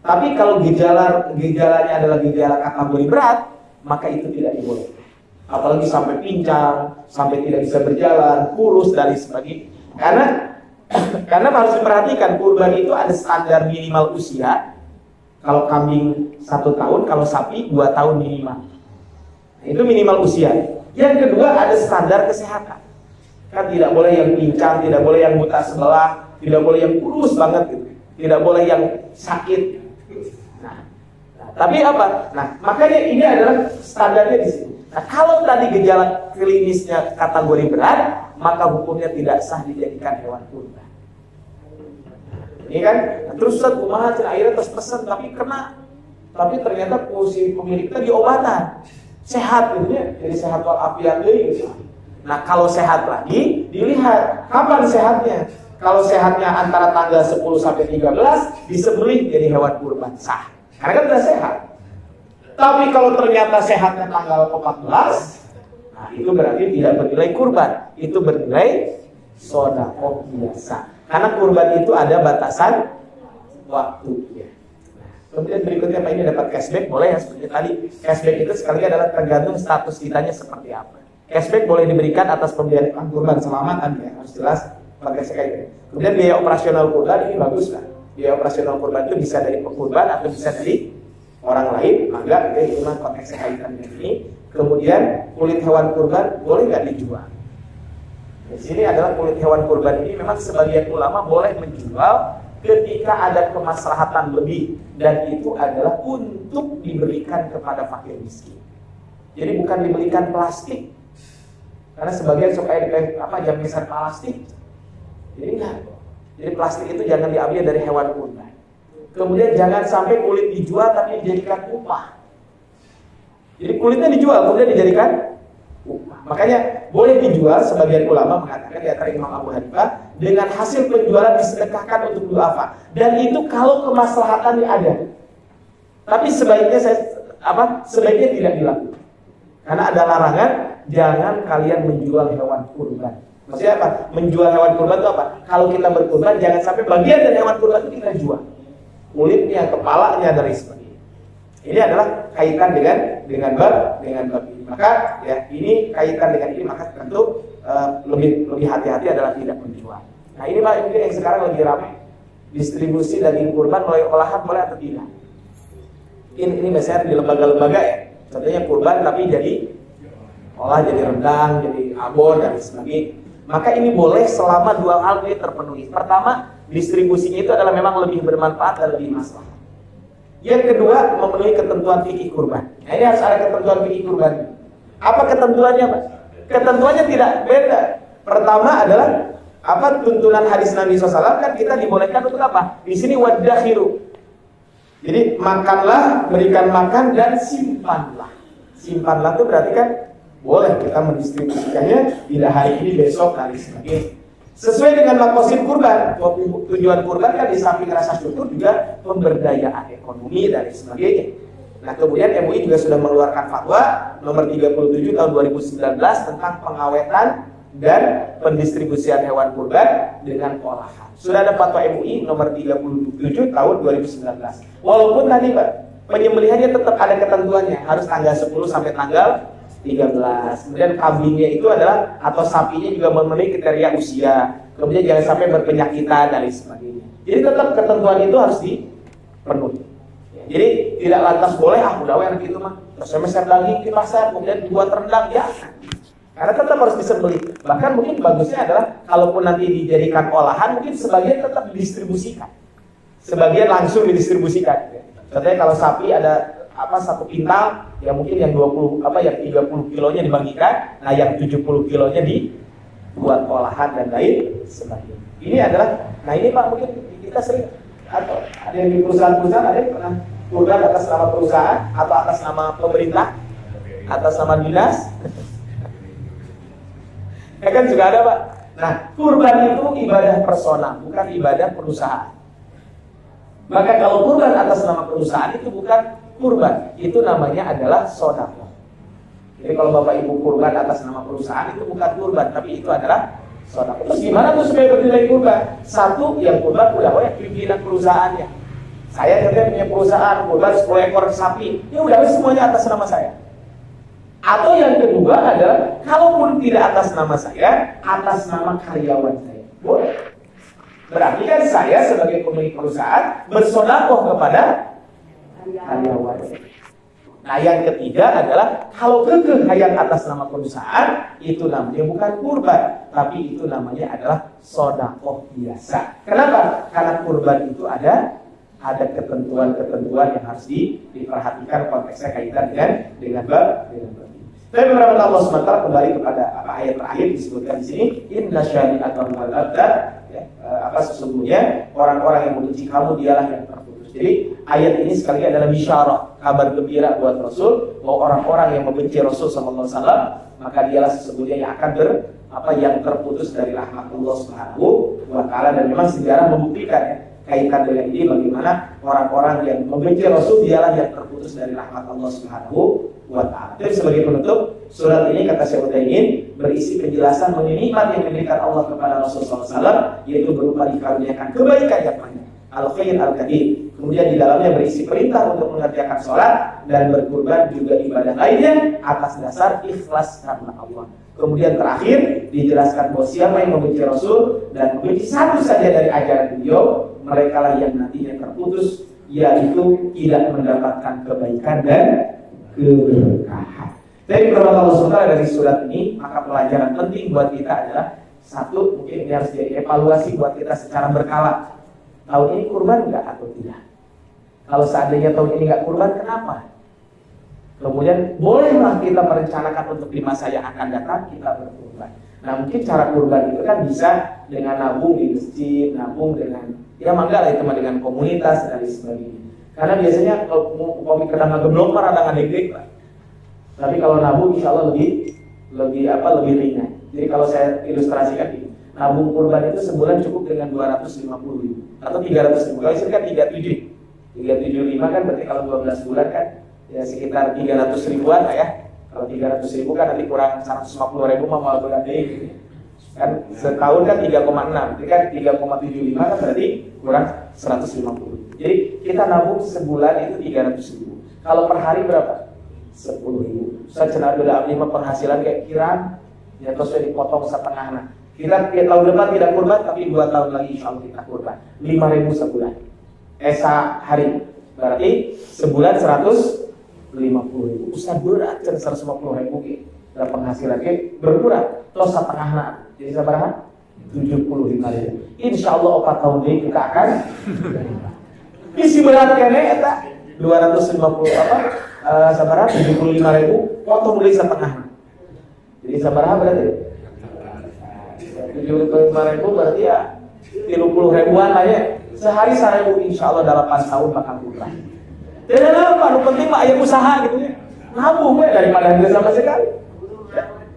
Tapi kalau gejalanya adalah gejala kategori berat, maka itu tidak dibolehkan. Apalagi sampai pincang, sampai tidak bisa berjalan, kurus dan sebagainya. Karena harus diperhatikan, kurban itu ada standar minimal usia. Kalau kambing 1 tahun, kalau sapi 2 tahun minimal. Itu minimal usia. Yang kedua ada standar kesehatan. Kan tidak boleh yang pincang, tidak boleh yang buta sebelah, tidak boleh yang kurus banget gitu. Tidak boleh yang sakit. Nah, tapi apa? Nah, makanya ini adalah standarnya di sini. Nah, kalau tadi gejala klinisnya kategori berat, maka hukumnya tidak sah dijadikan hewan kurban. Ini kan terus Ustaz kumaha akhirnya terus pesan tapi ternyata posisi pemilik tadi obatan. Sehat gitu ya, jadi sehat walafiat gitu. Nah kalau sehat lagi dilihat kapan sehatnya. Kalau sehatnya antara tanggal 10 sampai 13 disembelih jadi hewan kurban sah. Karena kan sudah sehat. Tapi kalau ternyata sehatnya tanggal 14, nah itu berarti tidak bernilai kurban, itu bernilai sedekah biasa. Karena kurban itu ada batasan waktunya. Kemudian berikutnya Pak ini dapat cashback, boleh ya seperti tadi. Cashback itu sekali adalah tergantung status kitanya seperti apa. Cashback boleh diberikan atas pembelian kurban selama tadi ya, harus jelas pakai sekali. Kemudian biaya operasional kurban ini bagus lah. Biaya operasional kurban itu bisa dari pekurban atau bisa dari orang lain, maka itu cuma konteks kaitannya ini. Kemudian kulit hewan kurban boleh nggak dijual? Di sini adalah kulit hewan kurban ini memang sebagian ulama boleh menjual ketika ada kemaslahatan lebih, dan itu adalah untuk diberikan kepada fakir miskin. Jadi bukan diberikan plastik, karena sebagian suka jamisan plastik. Jadi enggak. Jadi plastik itu jangan diambil dari hewan kurban. Kemudian jangan sampai kulit dijual tapi dijadikan upah. Jadi kulitnya dijual kemudian dijadikan Makanya boleh dijual, sebagian ulama mengatakan di antara Imam Abu Hanifah, dengan hasil penjualan disedekahkan untuk duafa. Dan itu kalau kemaslahatan ada. Tapi sebaiknya sebaiknya tidak dilakukan. Karena ada larangan, jangan kalian menjual hewan kurban. Maksudnya apa? Menjual hewan kurban itu apa? Kalau kita berkurban, jangan sampai bagian dari hewan kurban itu kita jual. Kulitnya, kepalanya, dari sebagainya. Ini adalah kaitan dengan bab ini. Maka ya ini kaitan dengan ini, maka tentu lebih hati-hati adalah tidak menjual. Nah ini Pak, mungkin yang sekarang lagi ramai, distribusi daging kurban melalui olahan boleh atau tidak? Ini biasanya di lembaga-lembaga ya. Contohnya kurban tapi jadi olah, jadi rendang, jadi abon dan sebagainya. Maka ini boleh selama dua hal ini terpenuhi. Pertama, distribusinya itu adalah memang lebih bermanfaat dan lebih maslahat. Yang kedua, memenuhi ketentuan fikih kurban. Nah ini harus ada ketentuan fikih kurban. Apa ketentuannya, Pak? Ketentuannya tidak beda. Pertama adalah apa tuntunan hadis Nabi SAW, kan kita dibolehkan untuk apa? Di sini wadakhiru. Jadi makanlah, berikan makan dan simpanlah. Simpanlah itu berarti kan boleh kita mendistribusikannya tidak hari ini, besok, hari sebagainya. Sesuai dengan makosid kurban. Tujuan kurban kan di samping rasa syukur juga pemberdayaan ekonomi dan sebagainya. Nah kemudian MUI juga sudah mengeluarkan fatwa nomor 37 tahun 2019 tentang pengawetan dan pendistribusian hewan kurban dengan olahan. Sudah ada fatwa MUI nomor 37 tahun 2019. Walaupun tadi Pak, penyembelihannya tetap ada ketentuannya, harus tanggal 10 sampai tanggal 13. Kemudian kambingnya itu adalah atau sapinya juga memenuhi kriteria usia. Kemudian jangan sampai berpenyakitan dan sebagainya. Jadi tetap ketentuan itu harus dipenuhi. Jadi tidak lantas boleh udah enak gitu mah. Terus meser daging di pasar kemudian dibuat rendang ya. Karena tetap harus disembelih. Bahkan mungkin bagusnya adalah kalaupun nanti dijadikan olahan, mungkin sebagian tetap didistribusikan. Sebagian langsung didistribusikan. Contohnya kalau sapi ada satu pintal, ya mungkin yang 30 kilonya dibagikan, nah yang 70 kilonya dibuat olahan dan lain sebagainya. Ini adalah, nah ini Pak mungkin kita sering, atau ada yang di perusahaan-perusahaan, ada yang pernah kurban atas nama perusahaan atau atas nama pemerintah, atas nama dinas. Ya kan juga ada Pak. Nah kurban itu ibadah personal, bukan ibadah perusahaan. Maka kalau kurban atas nama perusahaan itu bukan kurban, itu namanya adalah sedekah. Jadi kalau Bapak Ibu kurban atas nama perusahaan itu bukan kurban, tapi itu adalah sedekah. Terus gimana tuh supaya bernilai kurban? Satu, yang kurban udah pimpinan perusahaannya. Saya katanya punya perusahaan kurban 10 ekor sapi, ya udah semuanya atas nama saya. Atau yang kedua adalah kalaupun tidak atas nama saya, atas nama karyawan saya. Boleh. Berarti kan saya sebagai pemilik perusahaan bersedekah kepada karyawan. Nah yang ketiga adalah kalau kekeh yang atas nama perusahaan, itu namanya bukan kurban, tapi itu namanya adalah sedekah biasa. Kenapa? Karena kurban itu ada ketentuan-ketentuan yang harus diperhatikan, konteksnya kaitan dengan bab ini. Tapi beberapa Allah SWT kembali kepada ayat terakhir disebutkan di sini, inna syani'atal abtar, sesungguhnya orang-orang yang membenci kamu dialah yang terputus. Jadi ayat ini sekali adalah bisyarah, kabar gembira buat Rasul bahwa orang-orang yang membenci Rasul SAW, maka dialah sesungguhnya yang akan yang terputus dari rahmat Allah Subhanahu wa Ta'ala. Dan memang sejarah membuktikan ya, kaitan dengan ini bagaimana orang-orang yang membenci Rasul dialah yang terputus dari rahmat Allah Subhanahu wa Ta'ala. Jadi sebagai penutup, surat ini kata Syekh Utsaimin berisi penjelasan mengenai nikmat yang diberikan Allah kepada Rasulullah SAW, yaitu berupa dikaruniakan kebaikan yang banyak, al-khair al-kathir. Kemudian di dalamnya berisi perintah untuk mengerjakan sholat dan berkurban juga ibadah lainnya atas dasar ikhlas karena Allah. Kemudian terakhir dijelaskan bahwa siapa yang membenci Rasul dan membenci satu saja dari ajaran beliau, mereka lah yang nantinya terputus, yaitu tidak mendapatkan kebaikan dan keberkahan. Dari beberapa Allah SWT dari surat ini, maka pelajaran penting buat kita adalah satu, mungkin ini harus jadi evaluasi buat kita secara berkala. Tahun ini kurban enggak atau tidak? Kalau seandainya tahun ini enggak kurban, kenapa? Kemudian bolehlah kita merencanakan untuk di masa yang akan datang kita berkurban. Nah mungkin cara kurban itu kan bisa dengan nabung di masjid, nabung dengan mangga lah itu dengan komunitas dan sebagainya. Karena biasanya kalau kopi kedang ngegeblok mah rada ngadeg-deg lah. Tapi kalau nabung insya Allah lebih lebih ringan. Jadi kalau saya ilustrasikan ini, nabung kurban itu sebulan cukup dengan 250.000 atau 300.000. Kalau istri kan 375 kan berarti kalau 12 bulan kan ya sekitar 300 ribuan lah ya. Kalau 300 ribu kan nanti kurang 150 ribu mau bulan gitu. Kan setahun kan 3,6, jadi kan 3,75 kan berarti kurang 150. Jadi kita nabung sebulan itu 300 ribu. Kalau per hari berapa? 10 ribu. Saya cenah beda lima penghasilan kayak kiraan ya terus dipotong setengah. Nah, kita tahun depan tidak kurban tapi 2 tahun lagi insya Allah kita kurban 5.000 sebulan. Sehari berarti sebulan 150.000. Ustaz berat 150.000 gitu. Dan penghasilannya berkurang terus setengah jadi sabarah 75.000. Insya Allah 4 tahun ini kita akan isi berat kene eta 250 sabarah 75.000 potong beli setengah. Jadi sabarah berarti 75.000 berarti ya 30 ribuan lah ya. Sehari 1.000 insya Allah dalam 8 tahun bakal kurang. Dan apa? Penting mah aya usaha gitu ya. Nabung ya daripada tidak sama sekali.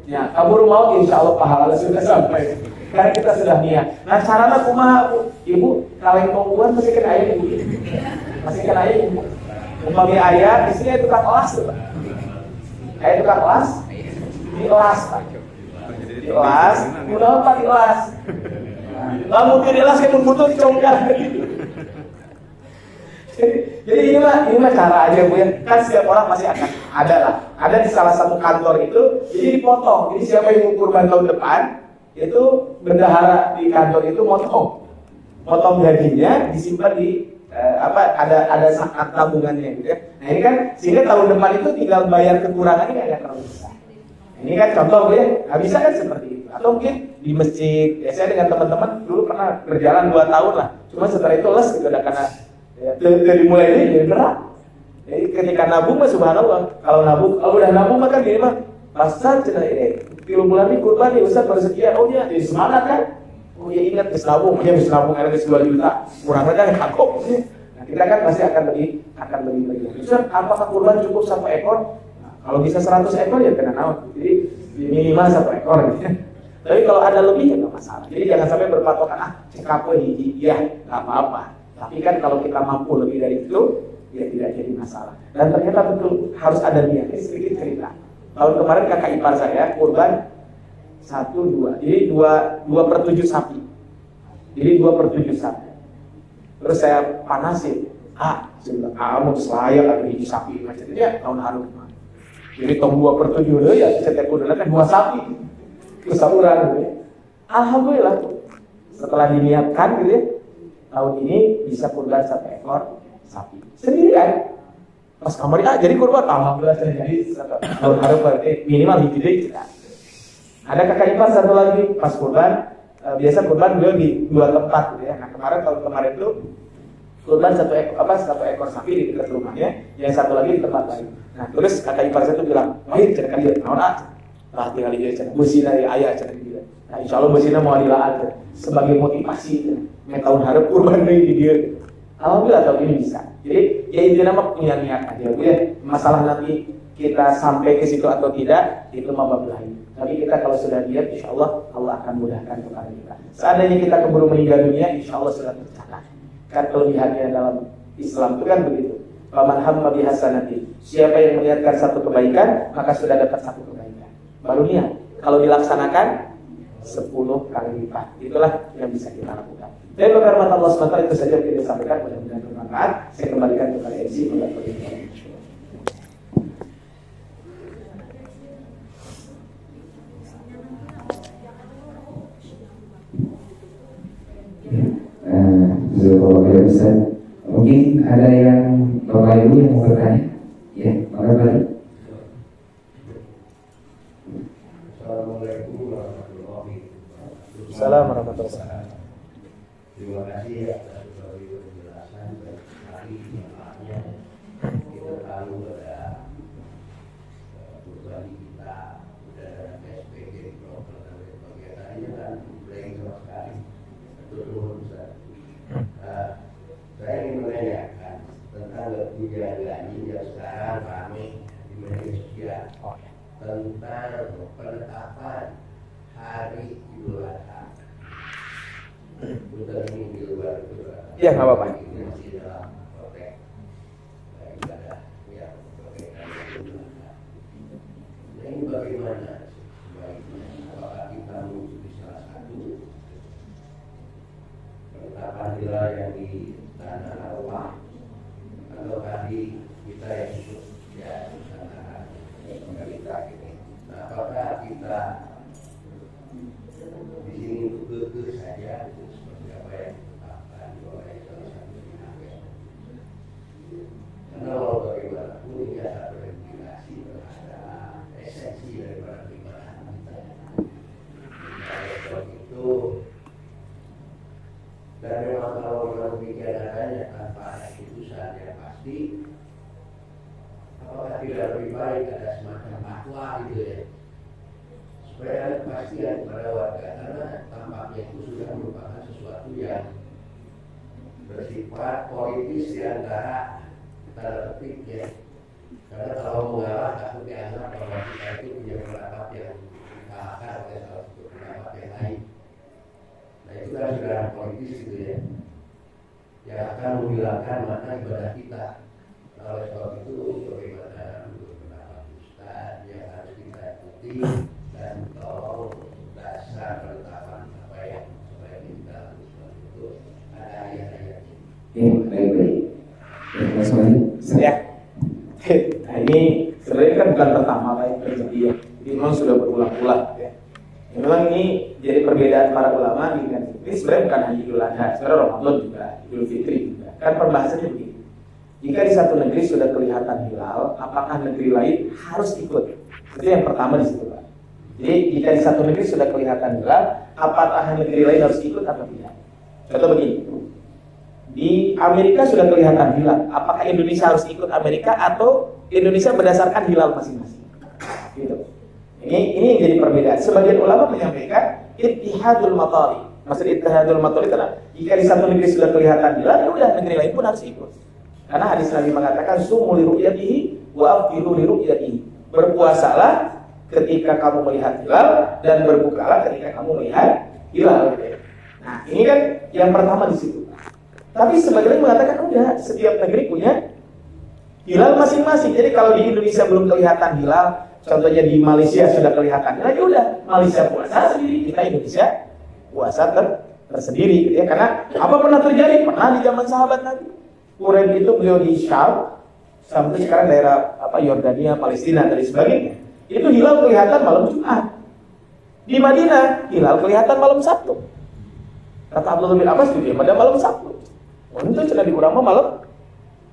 Ya, kabur mau insya Allah pahala sudah sampai. Karena kita sudah niat. Nah, caranya kumaha ibu kaleng pengumuman masih kena ayah ibu. Masih kena ayah ibu. Umpamanya ayah, istrinya tukang las tuh. Ayah tukang las, dielas Pak. Dielas, udah apa dielas? Lalu dielas kayak butuh dicongkak. Jadi ini mah cara aja Bu ya. Kan setiap orang masih akan ada lah. Ada di salah satu kantor itu, jadi dipotong. Jadi siapa yang mau kurban tahun depan, itu bendahara di kantor itu motong gajinya disimpan di ada saat tabungannya gitu ya. Nah ini kan sehingga tahun depan itu tinggal bayar kekurangannya nggak terlalu besar. Ini kan contoh Bu ya. Nggak bisa kan seperti itu. Atau mungkin di masjid. Ya, saya dengan teman-teman dulu pernah berjalan 2 tahun lah. Cuma setelah itu les gitu karena ya, dari mulai ini jadi berat. Jadi ketika nabung mah subhanallah, kalau udah nabung mah kan gini mah, pasal cina ini 3 bulan ini kurban nih Ustaz baru sekian, oh ya jadi semangat kan? Oh ya ingat bisa nabung ada 2 juta, kurang aja yang takut. Nah kita kan pasti akan lebih Ustaz, apakah kurban cukup 1 ekor? Nah, kalau bisa 100 ekor ya kena naon. Jadi minimal 1 ekor gitu. Tapi kalau ada lebih ya nggak masalah. Jadi jangan sampai berpatokan cekap hiji, ya nggak apa-apa. Tapi kan kalau kita mampu lebih dari itu, ya tidak jadi masalah. Dan ternyata betul harus ada niat. Ini sedikit cerita. Tahun kemarin kakak ipar saya kurban 1, 2. Jadi 2/7 sapi. Jadi 2/7 sapi. Terus saya panasin. Saya bilang, mau selayak ada hiji sapi. Macamnya tahun harum. Jadi tahun 2/7 deh ya. Setiap kurban kan 2 sapi. Kesahuran gitu ya. Alhamdulillah. Setelah diniatkan gitu ya. Tahun ini bisa kurban 1 ekor sapi sendirian. Pas kamar jadi kurban, alhamdulillah jadi tahun harum berarti minimal hiji deui kita. Ada kakak ipar satu lagi pas kurban, biasa kurban beliau di 2 tempat gitu ya. Nah tahun kemarin itu kurban 1 ekor sapi di dekat rumahnya, yang satu lagi di tempat lain. Nah terus kakak ipar saya tuh bilang, wahid cerita dia, naon lah tinggal dia cerita, besi dari ayah cerita dia. Nah insya Allah besinya mau dilaat sebagai motivasi. Tahun harum kurban di dia. Alhamdulillah tahun ini bisa. Jadi ya intinya mah punya niat aja. Ya. Masalah nanti kita sampai ke situ atau tidak itu mah bab lain. Tapi kita kalau sudah niat, insya Allah akan mudahkan kepada kita. Seandainya kita keburu meninggal dunia, insya Allah sudah tercatat. Kan kelebihannya dalam Islam itu kan begitu. Faman hamma bihasanati. Siapa yang melihatkan satu kebaikan, maka sudah dapat 1 kebaikan. Baru niat. Kalau dilaksanakan 10 kali lipat. Itulah yang bisa kita lakukan. Dan berkat Allah SWT itu saja yang kita sampaikan. Mudah-mudahan bermanfaat. Saya kembalikan kepada MC.
Mungkin ada yang Bapak Ibu yang mau bertanya. Ya, maka balik.
Assalamualaikum warahmatullahi wabarakatuh.
Terima kasih atas penjelasan dan sekali manfaatnya kita tahu pada pribadi kita dan SPG program dan kegiatannya dan baik sama sekali betul saya ingin menanyakan tentang kebijakan yang sekarang kami di media sosial tentang penetapan hari Idul Adha. Bukan ini di luar Idul Adha.
Iya, nggak apa-apa.
Ini masih dalam konteks ibadah yang berkaitan dengan Idul Adha. Nah, ini bagaimana sebaiknya? Apakah kita mengikuti salah satu penetapan hilal yang di tanah Arafah, ataukah di kita yang ikut ya Nusantara kita ini? Nah, apakah kita di sini untuk kekeh saja seperti apa yang ditetapkan oleh salah satu pihak? Karena kalau bagaimanapun ini ada verifikasi terhadap esensi daripada keimanan kita. Oleh sebab itu, dan memang kalau memang demikian adanya tanpa ada putusan yang pasti, apakah tidak lebih baik ada semacam fatwa gitu ya, supaya ada kepastian kepada warga, karena tampaknya itu sudah merupakan sesuatu yang bersifat politis di antara tanda petik ya. Karena kalau mengalah takut dianggap bahwa kita itu punya pendapat yang dikalahkan oleh salah satu pendapat yang lain. Nah itu kan sudah politis gitu ya, yang akan menghilangkan makna ibadah kita. Nah, oleh sebab itu bagaimana menurut pendapat Ustaz yang harus kita ikuti, dan tolong dasar penetapan apa yang sebaiknya kita lakukan itu ada ayat-ayatnya.
Ya, baik-baik. Ya, Mas Wali.
Ya. Nah ini sebenarnya kan bukan pertama kali terjadi ya. Jadi memang sudah berulang-ulang ya. Ya, memang ini jadi perbedaan para ulama di negeri. Ini sebenarnya bukan hanya Idul Adha, sebenarnya Ramadan juga, Idul Fitri juga. Kan pembahasannya begini. Jika di satu negeri sudah kelihatan hilal, apakah negeri lain harus ikut? Itu yang pertama di situ, Pak. Jadi jika di satu negeri sudah kelihatan hilal, apakah negeri lain harus ikut atau tidak? Contoh begini. Di Amerika sudah kelihatan hilal, apakah Indonesia harus ikut Amerika atau Indonesia berdasarkan hilal masing-masing? Gitu. Ini yang jadi perbedaan. Sebagian ulama menyampaikan ittihadul matari. Maksud ittihadul matari itu adalah jika di satu negeri sudah kelihatan hilal, ya udah negeri lain pun harus ikut. Karena hadis Nabi mengatakan sumu li ru'yatihi wa afdiru li ru'yatihi. Berpuasalah ketika kamu melihat hilal dan berbukalah ketika kamu melihat hilal. Nah, ini kan yang pertama di situ. Tapi sebagian mengatakan udah setiap negeri punya hilal masing-masing. Jadi kalau di Indonesia belum kelihatan hilal, contohnya di Malaysia sudah kelihatan hilal, ya udah Malaysia puasa sendiri, kita Indonesia puasa tersendiri. Ya karena apa pernah terjadi? Pernah di zaman sahabat Nabi. Quraisy itu beliau di Syam, sampai sekarang daerah Yordania, Palestina dan sebagainya. Itu hilal kelihatan malam Jumat. Di Madinah hilal kelihatan malam Sabtu. Kata Abdullah bin Abbas itu dia pada malam Sabtu. Untuk sudah diurang malam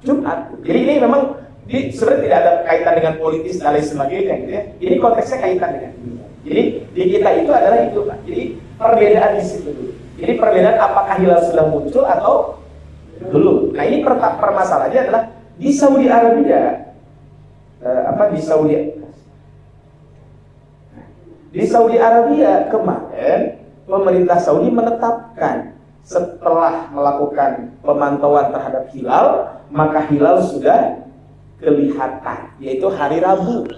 Jumat. Jadi ini memang sebenarnya tidak ada kaitan dengan politis dan lain sebagainya gitu ya. Ini konteksnya kaitan dengan ini. Jadi di kita itu adalah itu Pak. Jadi perbedaan di situ dulu. Jadi perbedaan apakah hilal sudah muncul atau dulu. Nah ini permasalahannya adalah di Saudi Arabia di Saudi Arabia kemarin pemerintah Saudi menetapkan setelah melakukan pemantauan terhadap hilal, maka hilal sudah kelihatan, yaitu hari Rabu.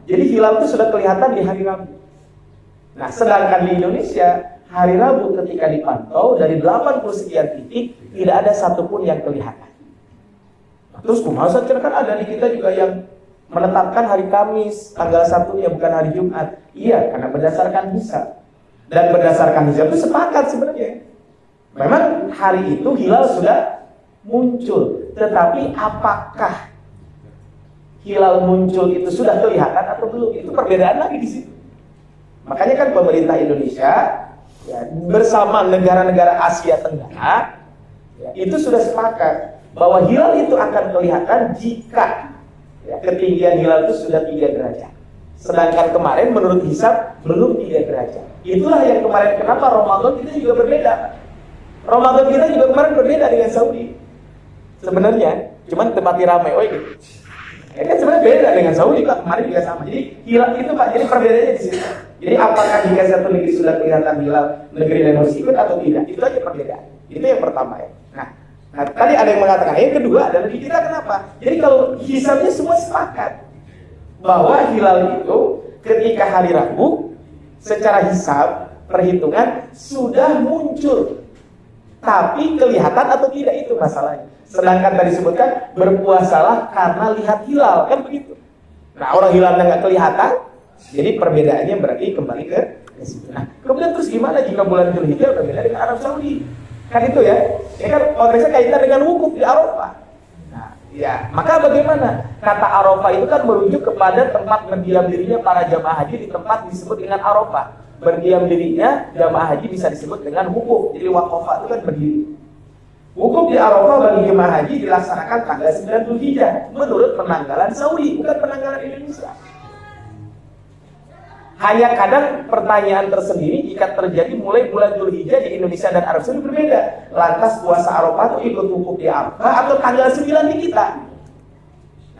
Jadi hilal itu sudah kelihatan di hari Rabu. Nah, sedangkan di Indonesia hari Rabu ketika dipantau dari 80 sekian titik tidak ada satupun yang kelihatan. Terus kumaha kan ada di kita juga yang menetapkan hari Kamis tanggal 1-nya bukan hari Jumat. Iya, karena berdasarkan hisab. Dan berdasarkan hisab itu sepakat sebenarnya. Memang hari itu hilal sudah muncul, tetapi apakah hilal muncul itu sudah kelihatan atau belum? Itu perbedaan lagi di situ. Makanya kan pemerintah Indonesia ya, bersama negara-negara Asia Tenggara ya, itu sudah sepakat bahwa hilal itu akan kelihatan jika ya, ketinggian hilal itu sudah 3 derajat. Sedangkan kemarin menurut hisab belum 3 derajat. Itulah yang kemarin kenapa Ramadan kita juga berbeda. Ramadan kita juga kemarin berbeda dengan Saudi. Sebenarnya, cuman tempatnya ramai, gitu. Ya kan sebenarnya beda dengan Saudi Pak, kemarin juga sama. Jadi hilal itu Pak, jadi perbedaannya di situ. Jadi apakah jika satu negeri sudah kelihatan hilal, negeri lain harus ikut atau tidak? Itu aja perbedaan. Itu yang pertama ya. Nah, Nah, tadi ada yang mengatakan, yang kedua adalah di kita kenapa? Jadi kalau hisabnya semua sepakat bahwa hilal itu ketika hari Rabu secara hisab perhitungan sudah muncul, tapi kelihatan atau tidak itu masalahnya. Sedangkan tadi disebutkan berpuasalah karena lihat hilal, kan begitu. Nah, orang hilalnya nggak kelihatan, jadi perbedaannya berarti kembali ke situ. Nah, kemudian terus gimana jika bulan Dzulhijjah berbeda dengan Arab Saudi? Kan itu ya. Ya kan konteksnya kaitan dengan wukuf di Arafah. Nah, ya, maka bagaimana? Kata Arafah itu kan merujuk kepada tempat berdiam dirinya para jamaah haji di tempat disebut dengan Arafah. Berdiam dirinya jamaah haji bisa disebut dengan wukuf. Jadi waqafah itu kan berdiri. Wukuf di Arafah bagi jemaah haji dilaksanakan tanggal 9 Dzulhijjah menurut penanggalan Saudi, bukan penanggalan Indonesia. Hanya kadang pertanyaan tersendiri jika terjadi mulai bulan Dzulhijjah di Indonesia dan Arab Saudi berbeda. Lantas puasa Arafah itu ikut wukuf di Arafah atau tanggal 9 di kita?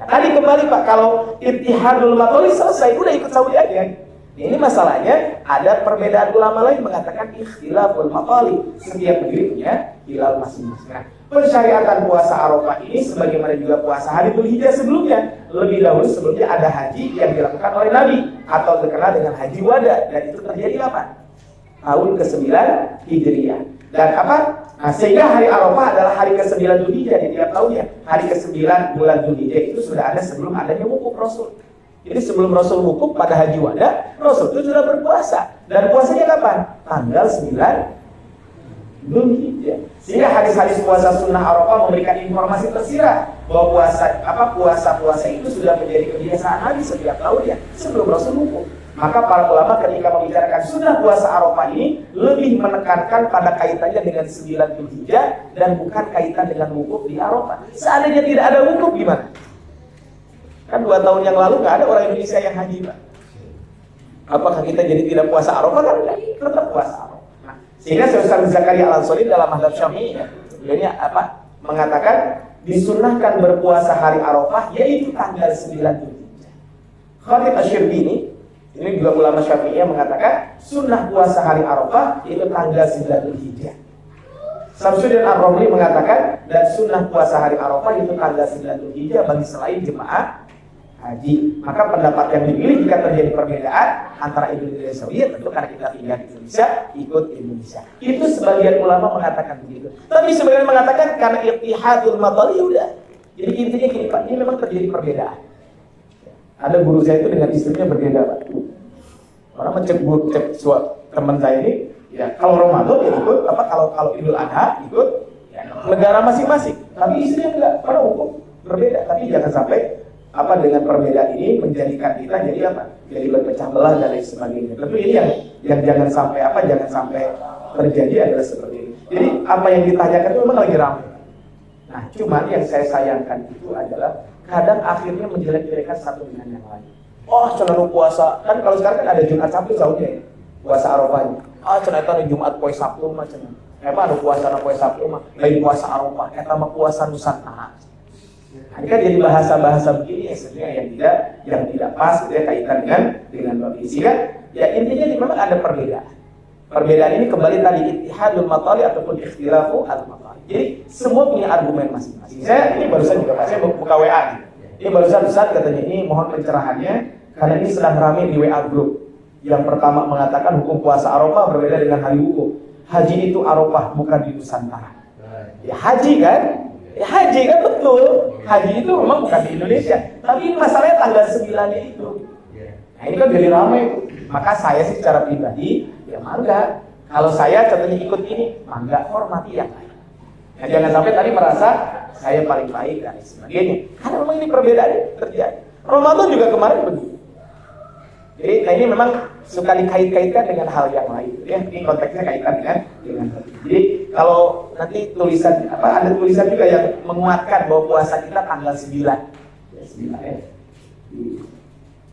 Nah, tadi kembali Pak, kalau Ittihadul Matoli selesai, udah ikut Saudi aja. Ini masalahnya ada perbedaan ulama lain mengatakan ikhtilaful maqali. Setiap negeri punya hilal masing-masing. Nah, pensyariatan puasa Arafah ini sebagaimana juga puasa hari Dzulhijjah sebelumnya. Lebih dahulu sebelumnya ada haji yang dilakukan oleh Nabi atau terkenal dengan haji wada, dan itu terjadi kapan? Tahun ke-9 Hijriah. Dan apa? Nah, sehingga hari Arafah adalah hari ke-9 Dzulhijjah di tiap tahunnya. Hari ke-9 bulan Dzulhijjah itu sudah ada sebelum adanya wukuf Rasul. Jadi sebelum Rasul wukuf pada haji wada, Rasul itu sudah berpuasa. Dan puasanya kapan? Tanggal 9 Dzulhijjah. Sehingga hadis-hadis puasa sunnah Arafah memberikan informasi tersirat bahwa puasa itu sudah menjadi kebiasaan Nabi setiap tahunnya sebelum Rasul wukuf. Maka para ulama ketika membicarakan sunnah puasa Arafah ini lebih menekankan pada kaitannya dengan 9 Dzulhijjah dan bukan kaitan dengan wukuf di Arafah. Seandainya tidak ada wukuf gimana? Kan 2 tahun yang lalu nggak ada orang Indonesia yang haji, Pak. Apakah kita jadi tidak puasa Arafah? Kan enggak, tetap puasa Arafah. Nah, sehingga Syekh Zakaria Al-Ansari dalam mazhab Syafi'i beliau mengatakan disunnahkan berpuasa hari Arafah yaitu tanggal 9 Dzulhijjah. Khatib Asy-Syirbini ini juga ulama Syafi'i mengatakan sunnah puasa hari Arafah yaitu tanggal 9 Dzulhijjah. Samsudin Ar-Romli mengatakan dan sunnah puasa hari Arafah itu tanggal 9 Dzulhijjah bagi selain jemaah haji. Maka pendapat yang dipilih jika terjadi perbedaan antara Indonesia dan Saudi, tentu karena kita tinggal di Indonesia, ikut Indonesia. Itu sebagian ulama mengatakan begitu. Tapi sebagian mengatakan karena ittihadul matali udah. Jadi intinya gini Pak, ini memang terjadi perbedaan. Ada guru saya itu dengan istrinya berbeda Pak. Orang cek teman saya ini, ya kalau Ramadan ya ikut, kalau Idul Adha ikut ya, negara masing-masing. Tapi istrinya enggak, pada hukum berbeda. Tapi jangan sampai dengan perbedaan ini menjadikan kita jadi jadi berpecah belah dan lain sebagainya. Tapi ini yang jangan sampai terjadi adalah seperti ini. Jadi apa yang ditanyakan itu memang lagi ramai. Nah, cuman yang saya sayangkan itu adalah kadang akhirnya menjelek-jelekan satu dengan yang lain. Oh, cenderung puasa kan kalau sekarang kan ada Jumat Sabtu Saudi puasa Arafahnya. Ternyata ada Jumat poe Sabtu mah cenah. Anu puasa poe Sabtu mah lain puasa Arafah, eta mah puasa Nusantara. Nah, ini kan jadi bahasa-bahasa begini sebenarnya yang tidak pas gitu ya, kaitan dengan bab ini. Sehingga ya intinya memang ada perbedaan. Perbedaan ini kembali tadi ittihadul matali ataupun ikhtilafu al-matali. Jadi semua punya argumen masing-masing. Saya ini barusan juga saya buka WA nih. Ini barusan Ustaz katanya ini mohon pencerahannya karena ini sedang ramai di WA group. Yang pertama mengatakan hukum puasa Arafah berbeda dengan hari wukuf. Haji itu Arafah bukan di Nusantara. Ya haji kan? Ya haji kan betul. Haji itu memang bukan di Indonesia. Tapi masalahnya tanggal 9-nya itu. Nah ini kan jadi ramai. Maka saya sih secara pribadi ya mangga. Kalau saya contohnya ikut ini, mangga hormati yang lain. Nah, jangan sampai tadi merasa saya paling baik dan sebagainya. Karena memang ini perbedaannya terjadi. Ramadan juga kemarin begitu. Jadi nah ini memang suka dikait-kaitkan dengan hal yang lain. Ya, ini konteksnya kaitan dengan. Jadi kalau nanti tulisan ada tulisan juga yang menguatkan bahwa puasa kita tanggal 9. Ya, 9 ya.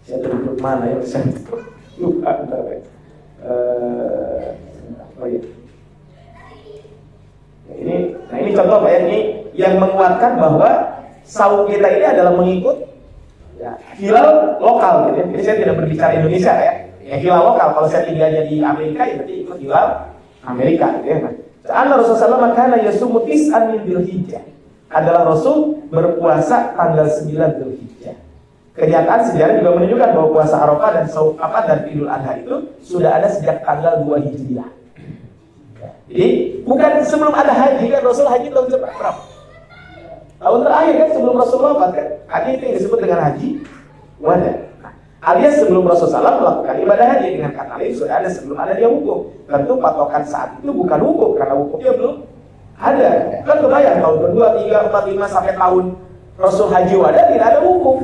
Saya duduk mana ya? Saya lupa bentar ya. Ini contoh Pak ya, ini yang menguatkan bahwa saum kita ini adalah mengikut ya, hilal lokal gitu ya. Jadi saya tidak berbicara Indonesia ya. Ya hilal lokal, kalau saya tinggalnya di Amerika ya berarti ikut hilal Amerika gitu ya. Nah, Karena Rasulullah SAW kana yasumu tis'an min Dzulhijjah. Adalah Rasul berpuasa tanggal 9 Dzulhijjah. Kenyataan sejarah juga menunjukkan bahwa puasa Arafah dan dan Idul Adha itu sudah ada sejak tanggal 2 Hijriah. Jadi bukan sebelum ada haji kan, Rasul haji tahun berapa? Tahun terakhir kan sebelum Rasulullah wafat kan. Haji itu yang disebut dengan haji wada. Nah, alias sebelum Rasulullah SAW melakukan ibadah haji, dengan kata lain sudah ada sebelum ada dia wukuf. Tentu patokan saat itu bukan wukuf karena wukufnya belum ada. Kan kebayang tahun kedua, 3, 4, 5 sampai tahun Rasul haji wada tidak ada wukuf.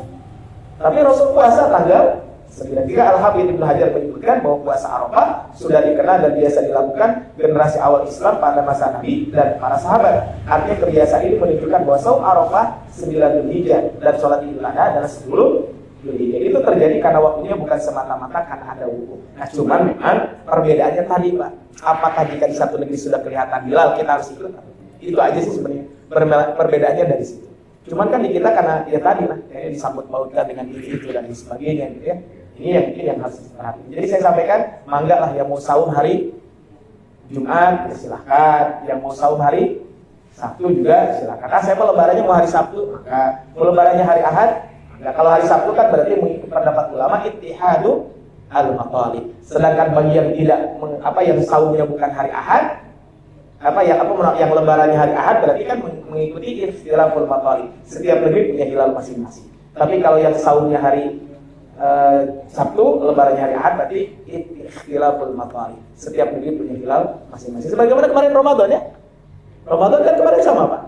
Tapi Rasul puasa tanggal 9. Al-Hafidz Ibnu Hajar menyebutkan bahwa puasa Arafah sudah dikenal dan biasa dilakukan generasi awal Islam pada masa Nabi dan para sahabat. Artinya kebiasaan ini menunjukkan bahwa saum Arafah 9 Dzulhijjah dan sholat Idul Adha adalah 10 Dzulhijjah. Itu terjadi karena waktunya bukan semata-mata karena ada wukuf. Nah, cuman memang perbedaannya tadi, Pak. Apakah jika di satu negeri sudah kelihatan hilal kita harus ikut? Itu aja sih sebenarnya perbedaannya dari situ. Cuman kan di kita karena ya tadi lah, kayaknya disambut pautkan dengan itu dan sebagainya gitu ya. Ini yang mungkin yang harus diperhatikan. Jadi saya sampaikan, mangga lah yang mau saum hari Jumat, ya silahkan. Yang mau saum hari Sabtu juga silahkan. Saya mau lebarannya mau hari Sabtu, maka mau lebarannya hari Ahad. Nah, kalau hari Sabtu kan berarti mengikuti pendapat ulama ittihadu al-matalib. Sedangkan bagi yang tidak yang saumnya bukan hari Ahad, yang lebarannya hari Ahad berarti kan mengikuti ikhtilaful matalib. Setiap negeri punya hilal masing-masing. Tapi kalau yang saumnya hari Sabtu, lebarannya hari Ahad berarti ikhtilaful matalib. Setiap negeri punya hilal masing-masing. Sebagaimana kemarin Ramadan ya. Ramadan kan kemarin sama Pak.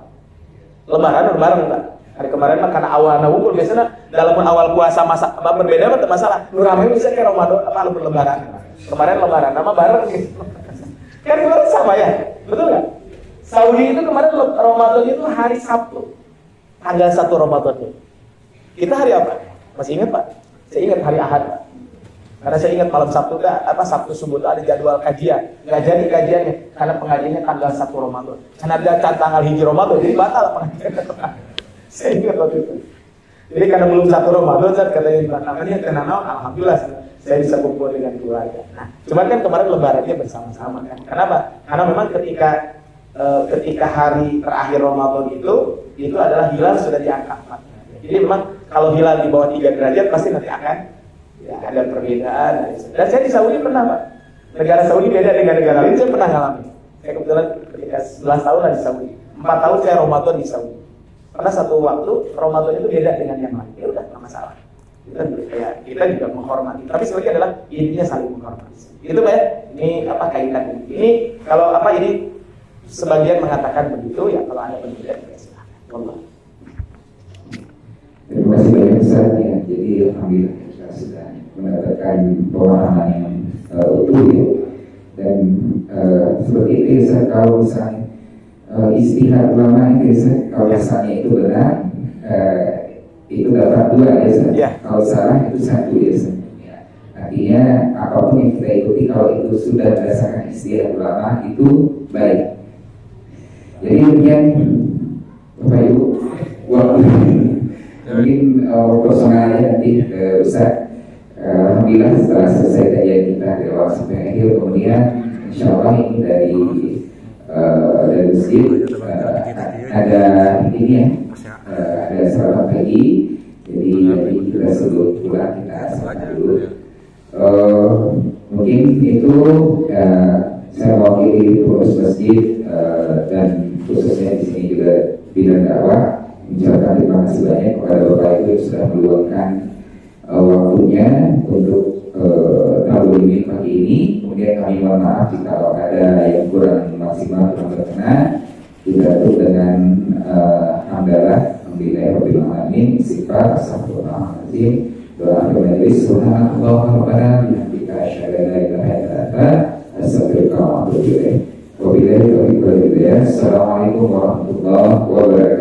Lebaran Pak. Hari kemarin mah karena awal wukul biasanya dalam awal puasa berbeda ada masalah. Rame bisa kayak Ramadan lebaran. Kemarin lebaran nama bareng gitu. Kan kemarin sama ya, betul nggak? Saudi itu kemarin Ramadan itu hari Sabtu, tanggal 1 Ramadan itu. Kita hari apa? Masih ingat Pak? Saya ingat hari Ahad. Karena saya ingat malam Sabtu Sabtu subuh itu ada jadwal kajian. Nggak jadi kajiannya karena pengajiannya tanggal 1 Ramadan. Karena ada tanggal hijri Ramadan, jadi batal pengajiannya. Saya ingat waktu itu. Jadi karena belum 1 Ramadan, saya katanya dibatalkannya karena alhamdulillah. Saya bisa kumpul dengan keluarga. Nah, cuman kan kemarin lebarannya bersama-sama kan. Kenapa? Karena memang ketika hari terakhir Ramadan itu adalah hilal sudah di angka 4. Jadi memang kalau hilal di bawah 3 derajat pasti nanti akan ya, ada perbedaan. Dan saya di Saudi pernah Pak. Negara Saudi beda dengan negara lain, saya pernah ngalamin. Saya kebetulan ketika 11 tahun lah di Saudi. 4 tahun saya Ramadan di Saudi. Pernah satu waktu Ramadan itu beda dengan yang lain. Ya udah, nggak masalah. Kita juga menghormati, tapi sebenarnya adalah intinya saling menghormati. Itu Pak ya, ini kaitan ini kalau ini sebagian mengatakan begitu ya, kalau ada berbeda ya silakan. Wallah.
Terima kasih banyak Ustaz ya. Jadi alhamdulillah kita sudah mendapatkan pemahaman yang utuh ya. Dan seperti itu Ustaz, kalau misalnya istihad ulama itu Ustaz, kalau misalnya itu benar itu dapat 2 ya Ustaz. Ya. Kalau salah itu 1 ya Ustaz. Ya. Artinya apapun yang kita ikuti kalau itu sudah berdasarkan istihad ulama itu baik. Jadi demikian Bapak Ibu, mungkin personalnya nanti ke Ustaz. Alhamdulillah setelah selesai kajian kita dari awal sampai akhir, kemudian insya Allah ini dari masjid ada ini ya. Ada sarapan pagi, jadi kita sebelum pulang kita salat dulu. Mungkin itu saya mewakili pengurus masjid dan khususnya di sini juga bidang dakwah mengucapkan terima kasih banyak kepada Bapak Ibu yang sudah meluangkan waktunya untuk tamu ini pagi ini. Kemudian kami mohon maaf jika ada yang kurang maksimal kurang berkenan. Juga dengan hamdalah alhamdulillahirrahmanirrahim istighfar astagfirullahaladzim doa majelis subhanallah rabbana bihamdika asyhadu an la ilaha illa anta astaghfiruka wa atubu ilaik. Wabillahi taufiq wal hidayah. Assalamualaikum warahmatullahi wabarakatuh.